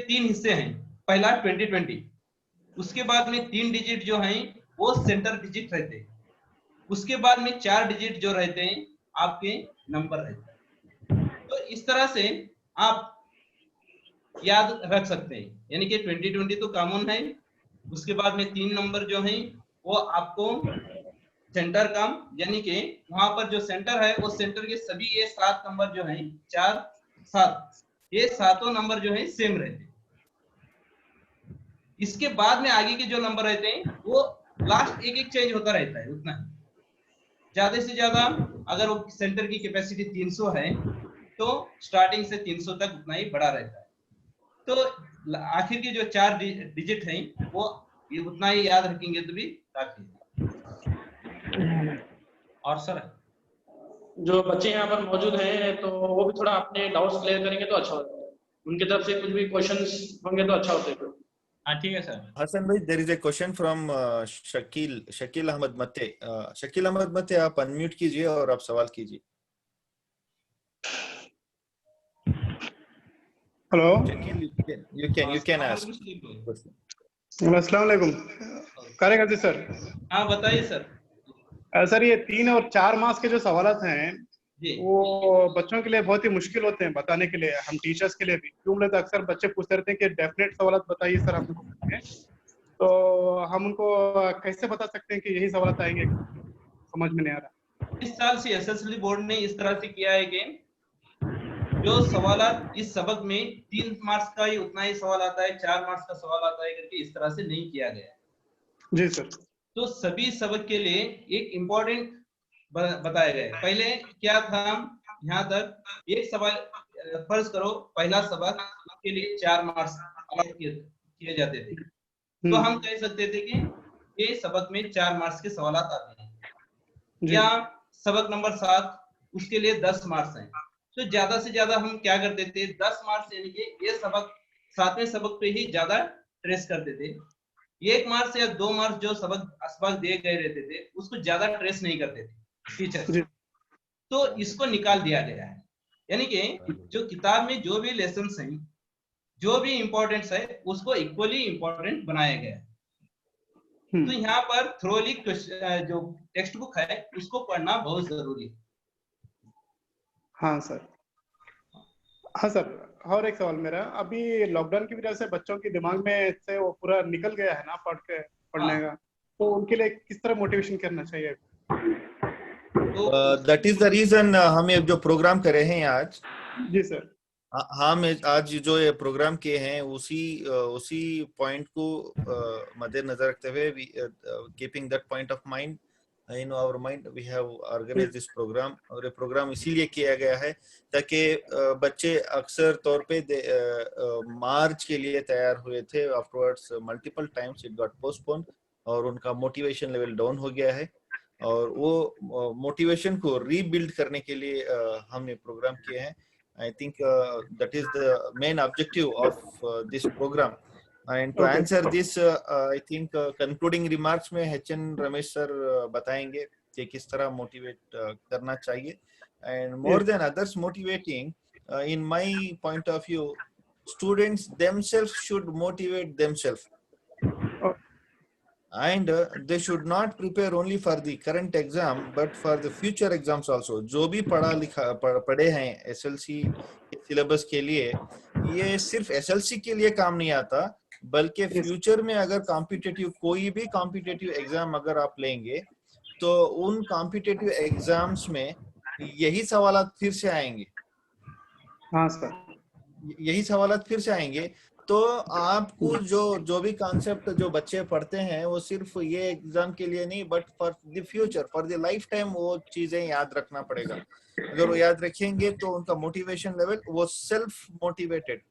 3 हिस्से हैं। पहला 2020, उसके बाद में 3 डिजिट जो हैं वो सेंटर डिजिट रहते हैं, उसके बाद में 4 डिजिट जो रहते हैं आपके नंबर रहते हैं। तो इस तरह से आप याद रख सकते हैं, यानी कि 2020 तो कॉमन है, उसके बाद में 3 नंबर जो हैं वो आपको सेंटर का, यानी कि वहां पर जो सेंटर है वो सेंटर के सभी ये 7 नंबर जो हैं 4 7 ये सातों नंबर जो है सेम रहते हैं। इसके बाद में आगे के जो नंबर रहते हैं वो लास्ट एक एक चेंज होता रहता है, उतना ही ज्यादा से ज्यादा अगर वो सेंटर की कैपेसिटी 300 है तो स्टार्टिंग से 300 तक उतना ही बड़ा रहता है। तो आखिर के जो 4 डिजिट हैं वो ये उतना ही याद रखेंगे तो भी काफी। और सर जो बच्चे यहाँ पर मौजूद हैं तो वो भी थोड़ा अपने डाउट्स क्लियर करेंगे तो अच्छा होगा, उनकी तरफ से कुछ भी क्वेश्चंस होंगे तो अच्छा होता है। हाँ ठीक है sir. Hassan bhai, there is a question from Shakil Ahmed Matte. Shakil Ahmed Matte, आप अनम्यूट कीजिए और आप सवाल कीजिए। Hello Shakil, you can ask. अस्सलाम वालेकुम कार्यकर्ता सर। हाँ बताइए सर। सर ये 3 और 4 मार्क्स के जो सवालात हैं वो बच्चों के लिए बहुत ही मुश्किल होते हैं बताने के लिए, हम टीचर्स के लिए भी, क्यों बोले तो अक्सर बच्चे पूछते रहते हैं कि डेफिनेट सवालात बताइए सर आप लोग, तो हम उनको कैसे बता सकते हैं कि यही सवालात आएंगे, समझ में नहीं आ रहा। इस साल से एसएसएलसी बोर्ड ने इस तरह से किया है कि जो सवालात इस सबक में 3 मार्क्स का ही उतना ही सवाल आता है, 4 मार्क्स का सवाल आता है करके इस तरह से नहीं किया गया। जी सर। तो सभी सबक के लिए एक इम्पोर्टेंट बताया गया है। पहले क्या था, यहाँ तक एक सवाल फर्ज करो पहला सबक के लिए 4 मार्क्स अलॉट किए जाते थे, तो हम कह सकते थे कि ये सबक में 4 मार्क्स के सवाल आते हैं, या सबक नंबर 7 उसके लिए 10 मार्क्स हैं। तो ज्यादा से ज्यादा हम क्या करते थे, 10 मार्क्स यानी कि ये सबक 7वें सबक पे ही ज्यादा ट्रेस करते थे। 1 मार्क्स या 2 मार्क्स जो सबक दिए गए रहते थे उसको ज्यादा ट्रेस नहीं करते थे टीचर, तो इसको निकाल दिया गया है। यानी कि जो किताब में जो भी लेसन्स हैं, जो भी इम्पोर्टेंट्स है उसको इक्वली इम्पोर्टेंट बनाया गया है। तो यहाँ पर थ्रोली जो टेक्स्ट बुक है उसको पढ़ना बहुत जरूरी है। हाँ सर। हाँ सर, और एक सवाल मेरा, अभी लॉकडाउन की वजह से बच्चों के दिमाग में से वो पूरा निकल गया है ना पढ़ने का, तो उनके लिए किस तरह मोटिवेशन करना चाहिए? दैट इज द रीजन हम ये जो प्रोग्राम कर रहे हैं आज। जी सर। हम आज जो ये प्रोग्राम किए हैं उसी पॉइंट को मद्देनजर रखते हुए, keeping that point of mind in our mind, we have organized this program। और ये प्रोग्राम इसीलिए किया गया है ताकि बच्चे अक्सर तौर पे मार्च के लिए तैयार हुए थे, afterwards multiple times it got postpone और उनका मोटिवेशन लेवल डाउन हो गया है, और वो मोटिवेशन को रीबिल्ड करने के लिए हमने प्रोग्राम किए हैं। I think that is the main objective of this program। And to answer this, I think concluding remarks में HN रमेश सर बताएंगे कि किस तरह मोटिवेट करना चाहिए। And more than others motivating, in my point of view, students themselves should motivate themselves। and they should not prepare only for the current exam but for the future exams also. जो भी पढ़े हैं SLC syllabus के लिए, ये सिर्फ SLC के लिए काम नहीं आता, बल्कि फ्यूचर में अगर कॉम्पिटिटिव कोई भी कॉम्पिटिटिव एग्जाम अगर आप लेंगे तो उन कॉम्पिटिटिव एग्जाम्स में यही सवालात फिर से आएंगे। हाँ सर, यही सवालात फिर से आएंगे। तो आपको जो भी कॉन्सेप्ट जो बच्चे पढ़ते हैं वो सिर्फ ये एग्जाम के लिए नहीं but for the future, for the life time वो चीजें याद रखना पड़ेगा। अगर वो याद रखेंगे तो उनका मोटिवेशन लेवल, वो self motivated,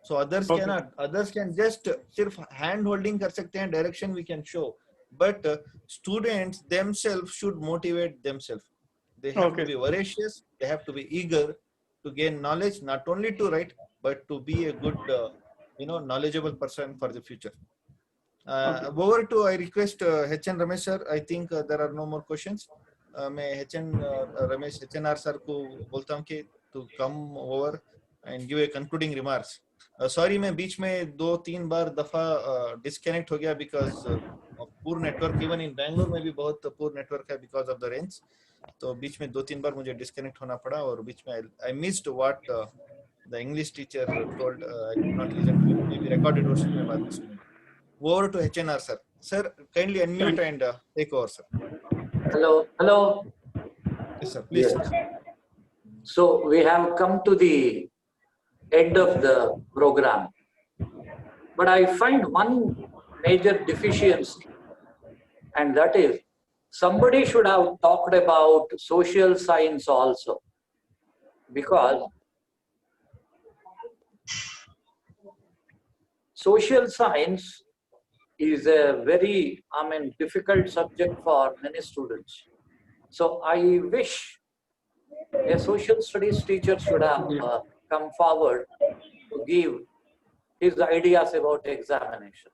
so others can just सिर्फ हैंड होल्डिंग कर सकते हैं, direction we can show, but students themselves should motivate themselves. They have to be voracious, they have to be eager to gain knowledge, not only to write but to be a good knowledgeable person for the future. Over to, I request HN Ramesh sir. I think there are no more questions. मैं HN Ramesh HNR sir को बोलता हूँ कि to come over and give a concluding remarks. Sorry मैं बीच में 2-3 बार दफा disconnect हो गया because of poor network. Even in Bangalore में भी बहुत poor network है because of the rains. तो बीच में 2-3 बार मुझे disconnect होना पड़ा और बीच में I missed what the English teacher told. I could not listen to it. Maybe recorded version में बाद में सुनूंगा. Over to HNR sir. Sir, kindly unmute and take over, sir. Hello. Yes, sir. Please. Yes. So we have come to the end of the program, but I find one major deficiency, and that is somebody should have talked about social science also, because social science is a very, difficult subject for many students. So I wish a social studies teacher should have come forward to give his ideas about examination.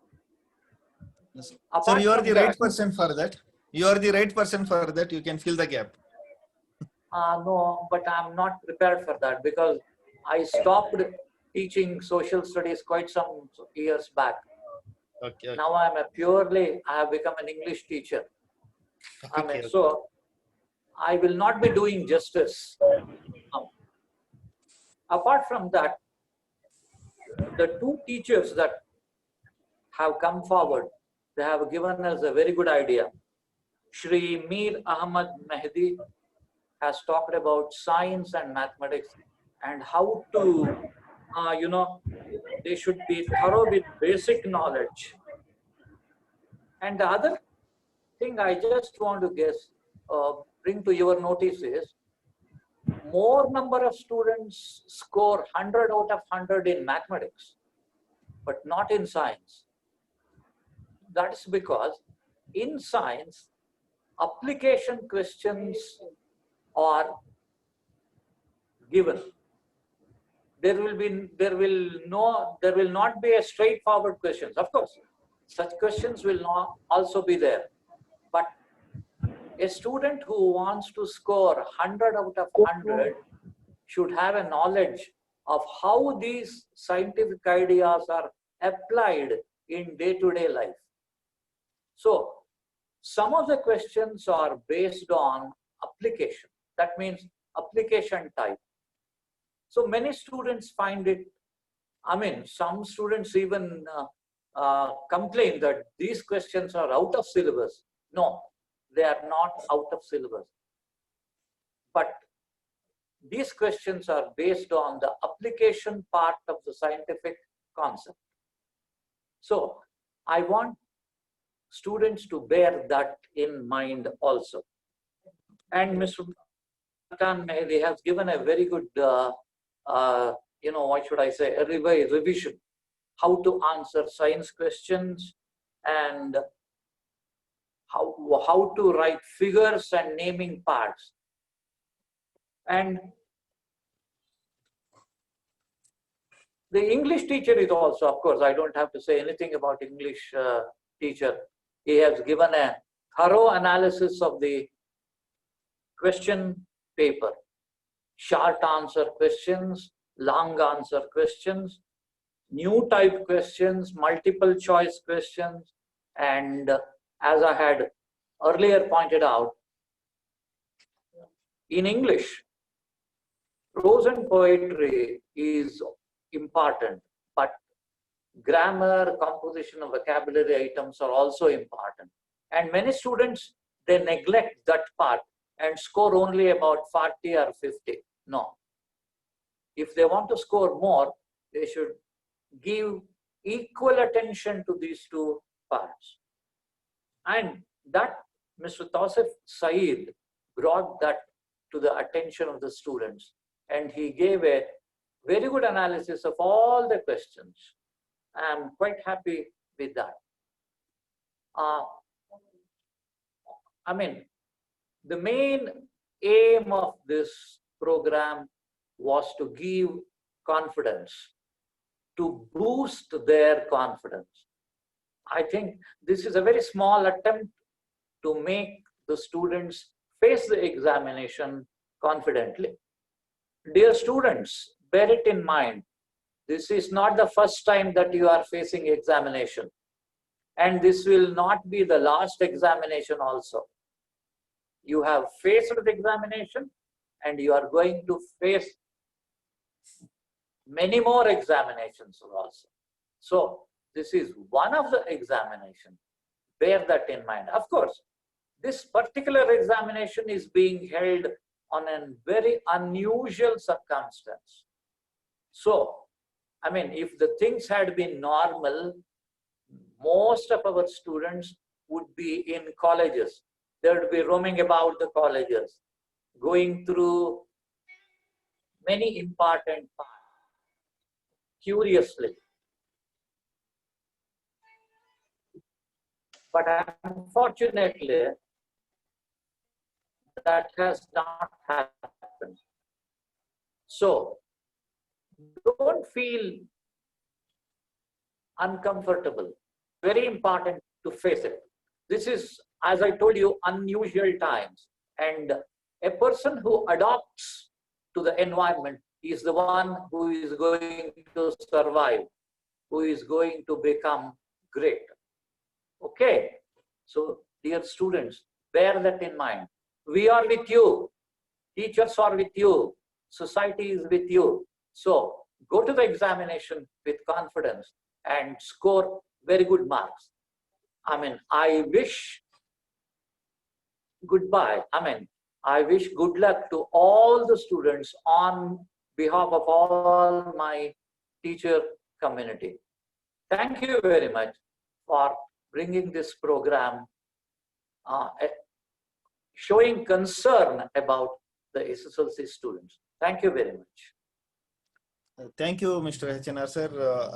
Yes. Sir, Apart you are from the that- right person for that. You are the right person for that. You can fill the gap. No, but I'm not prepared for that because I stopped teaching social studies quite some years back. Okay. Now I have become an English teacher. Okay. So I will not be doing justice. Apart from that, the two teachers that have come forward, they have given us a very good idea. Shri Mir Ahmad Mehdi has talked about science and mathematics and how to, they should be thorough with basic knowledge. And the other thing I just want to bring to your notice is, more number of students score 100 out of 100 in mathematics, but not in science. That is because in science, application questions are given. There will not be a straightforward questions. Of course, such questions will not also be there. But a student who wants to score 100 out of 100 should have a knowledge of how these scientific ideas are applied in day-to-day life. So, some of the questions are based on application. That means application type. So many students find it, some students even complain that these questions are out of syllabus. No, they are not out of syllabus. But these questions are based on the application part of the scientific concept. So I want students to bear that in mind also. And Mr. Khan Mehdi has given a very good, what should I say, a revision, how to answer science questions and how to write figures and naming parts. And the English teacher is also, of course, I don't have to say anything about English teacher. He has given a thorough analysis of the question paper, short answer questions, long answer questions, new type questions, multiple choice questions, and as I had earlier pointed out, in English, prose and poetry is important, but grammar, composition of vocabulary items are also important. And many students, they neglect that part and score only about 40 or 50. No. If they want to score more, they should give equal attention to these two parts. And that Mr. Tausif Saeed brought that to the attention of the students, and he gave a very good analysis of all the questions. I am quite happy with that. I mean, the main aim of this program was to give confidence, to boost their confidence. I think this is a very small attempt to make the students face the examination confidently. Dear students, bear it in mind, this is not the first time that you are facing examination, and this will not be the last examination also. You have faced the examination and you are going to face many more examinations also. So this is one of the examinations. Bear that in mind. Of course, this particular examination is being held on a very unusual circumstance. So, I mean, if the things had been normal, most of our students would be in colleges. They would be roaming about the colleges, going through many important parts, curiously. But unfortunately, that has not happened. So, don't feel uncomfortable. Very important to face it. This is, as I told you, unusual times. And a person who adapts to the environment is the one who is going to survive, who is going to become great. Okay? So, dear students, bear that in mind. We are with you. Teachers are with you. Society is with you. So, go to the examination with confidence and score very good marks. I mean, I wish goodbye. I mean, I wish good luck to all the students on behalf of all my teacher community. Thank you very much for bringing this program, showing concern about the SSLC students. Thank you very much. Thank you, Mr. HNR sir.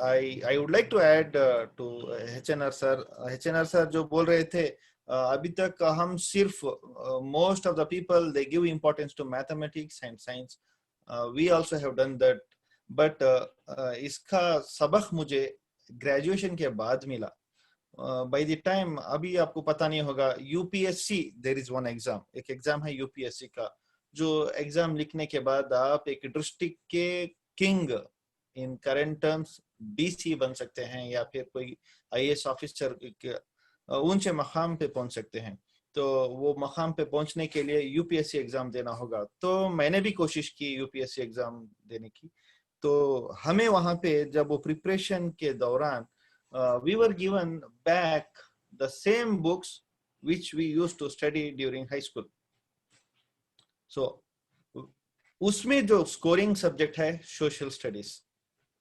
I would like to add to HNR sir. HNR sir जो बोल रहे थे, अभी तक हम सिर्फ most of the people they give importance to mathematics and science. We also have done that, but इसका सबक मुझे graduation के बाद मिला. By the time अभी आपको पता नहीं होगा, UPSC there is one exam. एक exam है UPSC का, जो exam लिखने के बाद आप एक district के king in current terms DC बन सकते हैं या फिर कोई आईएएस ऑफिसर ऊंचे मकाम पे पहुंच सकते हैं. तो वो मकाम पे पहुंचने के लिए यूपीएससी एग्जाम देना होगा. तो मैंने भी कोशिश की यूपीएससी एग्जाम देने की. तो हमें वहां पे जब वो प्रिपरेशन के दौरान we were given back the same books which we used to study during high school. So उसमें जो स्कोरिंग सब्जेक्ट है सोशल स्टडीज.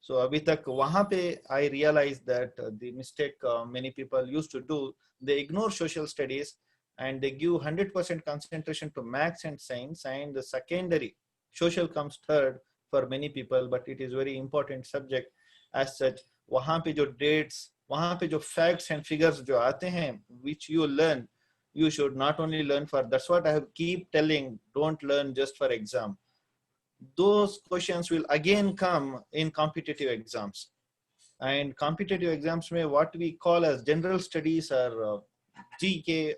सो अभी तक वहां पे I realise that the mistake many people used to do, they ignore social studies and they give 100% concentration to maths and science, and the secondary social comes third for many people, but it is very important subject as such. वहां पे जो dates, वहां पे जो facts and figures जो आते हैं which you learn, you should not only learn for, that's what I keep telling, don't learn just for exam. Those questions will again come in competitive exams, and competitive exams may what we call as general studies or GK,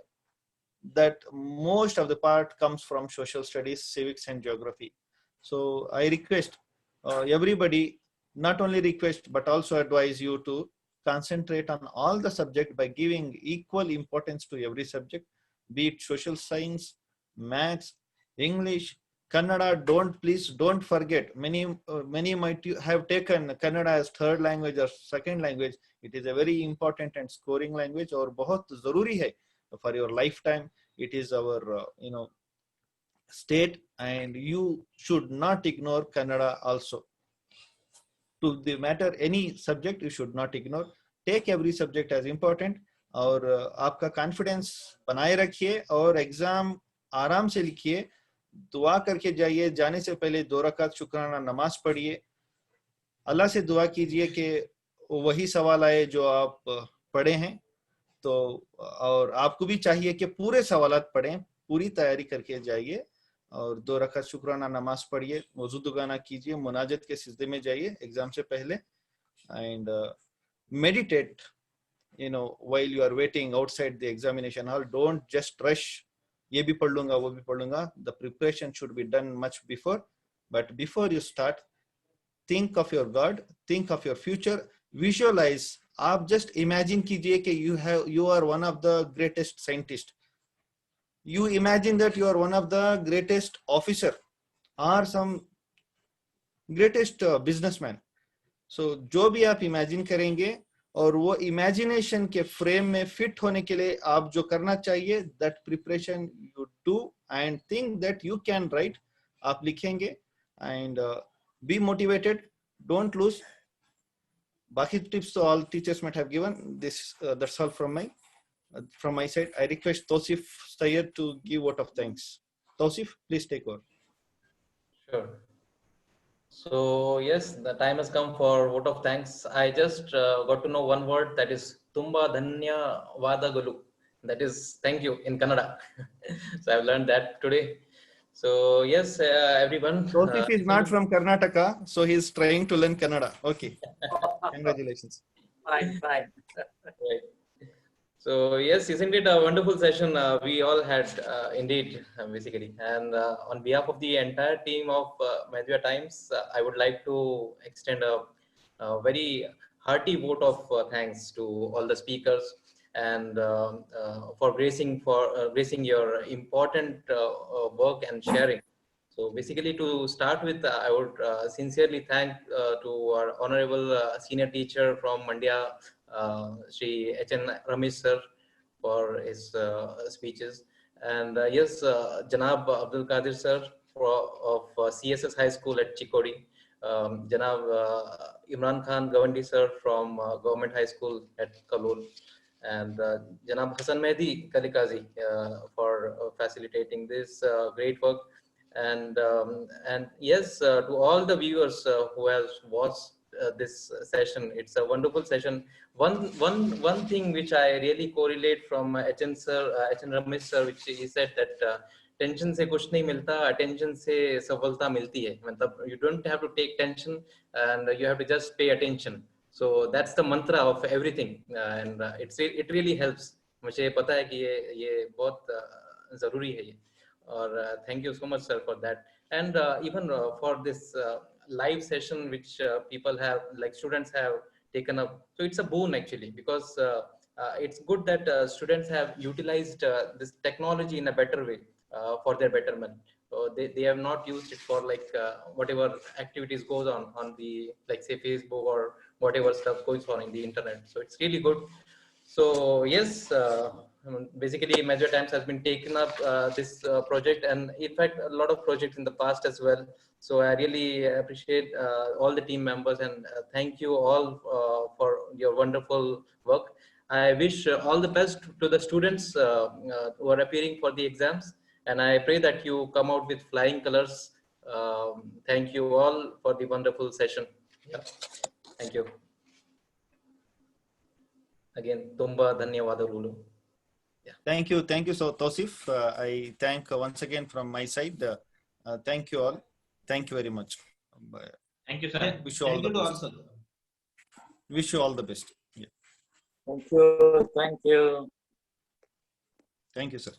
that most of the part comes from social studies, civics and geography. So I request everybody, not only request but also advise you to concentrate on all the subject by giving equal importance to every subject, be it social science, maths, English, Kannada. Please don't forget. Many might have taken Kannada as third language or second language. It is a very important and scoring language, और बहुत जरूरी है for your lifetime. It is our state, and you should not ignore Kannada also. To the matter any subject, you should not ignore. Take every subject as important, और आपका confidence बनाए रखिए और exam आराम से लिखिए, दुआ करके जाइए, जाने से पहले 2 रकात शुक्राना नमाज पढ़िए, अल्लाह से दुआ कीजिए कि वही सवाल आए जो आप पढ़े हैं, तो और आपको भी चाहिए कि पूरे सवालात पढ़ें, पूरी तैयारी करके जाइए और 2 रकात शुक्राना नमाज पढ़िए, वज़ू दुगाना कीजिए, मुनाजत के सिजदे में जाइए एग्जाम से पहले, and meditate, while you are waiting outside the examination hall. Don't just rush, ये भी पढ़ लूंगा वो भी पढ़ लूंगा. The preparation should be done much before, but before you start, think of your God, think of your future, visualize. आप just imagine कीजिए कि you are one of the greatest scientists. You imagine that you are one of the greatest officer or some greatest businessman. So जो भी आप imagine करेंगे और वो imagination के frame में fit होने के लिए आप जो करना चाहिए, that preparation you do and think that you can write, आप लिखेंगे, and be motivated, don't lose. बाकी tips तो all teachers might have given. This that's all from my side. I request Tausif Sayyed to give vote of thanks. Tausif, please take over. Sure. So yes, the time has come for vote of thanks. I just got to know one word, that is Tumba Dhanya Vadagalu. That is thank you in Kannada. So I've learned that today. So yes, everyone. Tausif is not from Karnataka, so he's trying to learn Kannada. Okay. Congratulations. Fine. Right. So yes, isn't it a wonderful session we all had indeed, basically. And on behalf of the entire team of Madhya Times, I would like to extend a very hearty vote of thanks to all the speakers and for gracing your important work and sharing. So basically, to start with, I would sincerely thank to our honorable senior teacher from Mandya, Shri H.N. Ramesh sir, for his speeches, and yes, Janab Abdul Qadir sir of CSS High School at Chikodi, Janab Imran Khan Gawandi sir from Government High School at Kalol, and Janab Hassan Mehdi Kalikazi for facilitating this great work, and yes, to all the viewers who has watched this session. It's a wonderful session. One thing which I really correlate from H.N. Ramesh sir, which he said that tension से कुछ नहीं मिलता, attention से सफलता मिलती है. मतलब you don't have to take tension and you have to just pay attention. So that's the mantra of everything, and it really helps. मुझे पता है कि ये बहुत ज़रूरी है ये. और thank you so much sir for that, and even for this live session which people have, like students have taken up. So it's a boon actually, because it's good that students have utilized this technology in a better way for their betterment. So they have not used it for like whatever activities goes on the, like say Facebook or whatever stuff goes on in the internet. So it's really good. So yes, basically Madhya Times has been taken up this project, and in fact a lot of projects in the past as well. So I really appreciate all the team members, and thank you all for your wonderful work. I wish all the best to the students who are appearing for the exams, and I pray that you come out with flying colors. Thank you all for the wonderful session. Yeah. Thank you. Again, Tumba Dhanyavadalu. Yeah. Thank you so Tausif. I thank once again from my side. Thank you all. Thank you very much. Thank you, sir. Wish you all the best. Wish you all the best. Yeah. Thank you. Thank you, sir.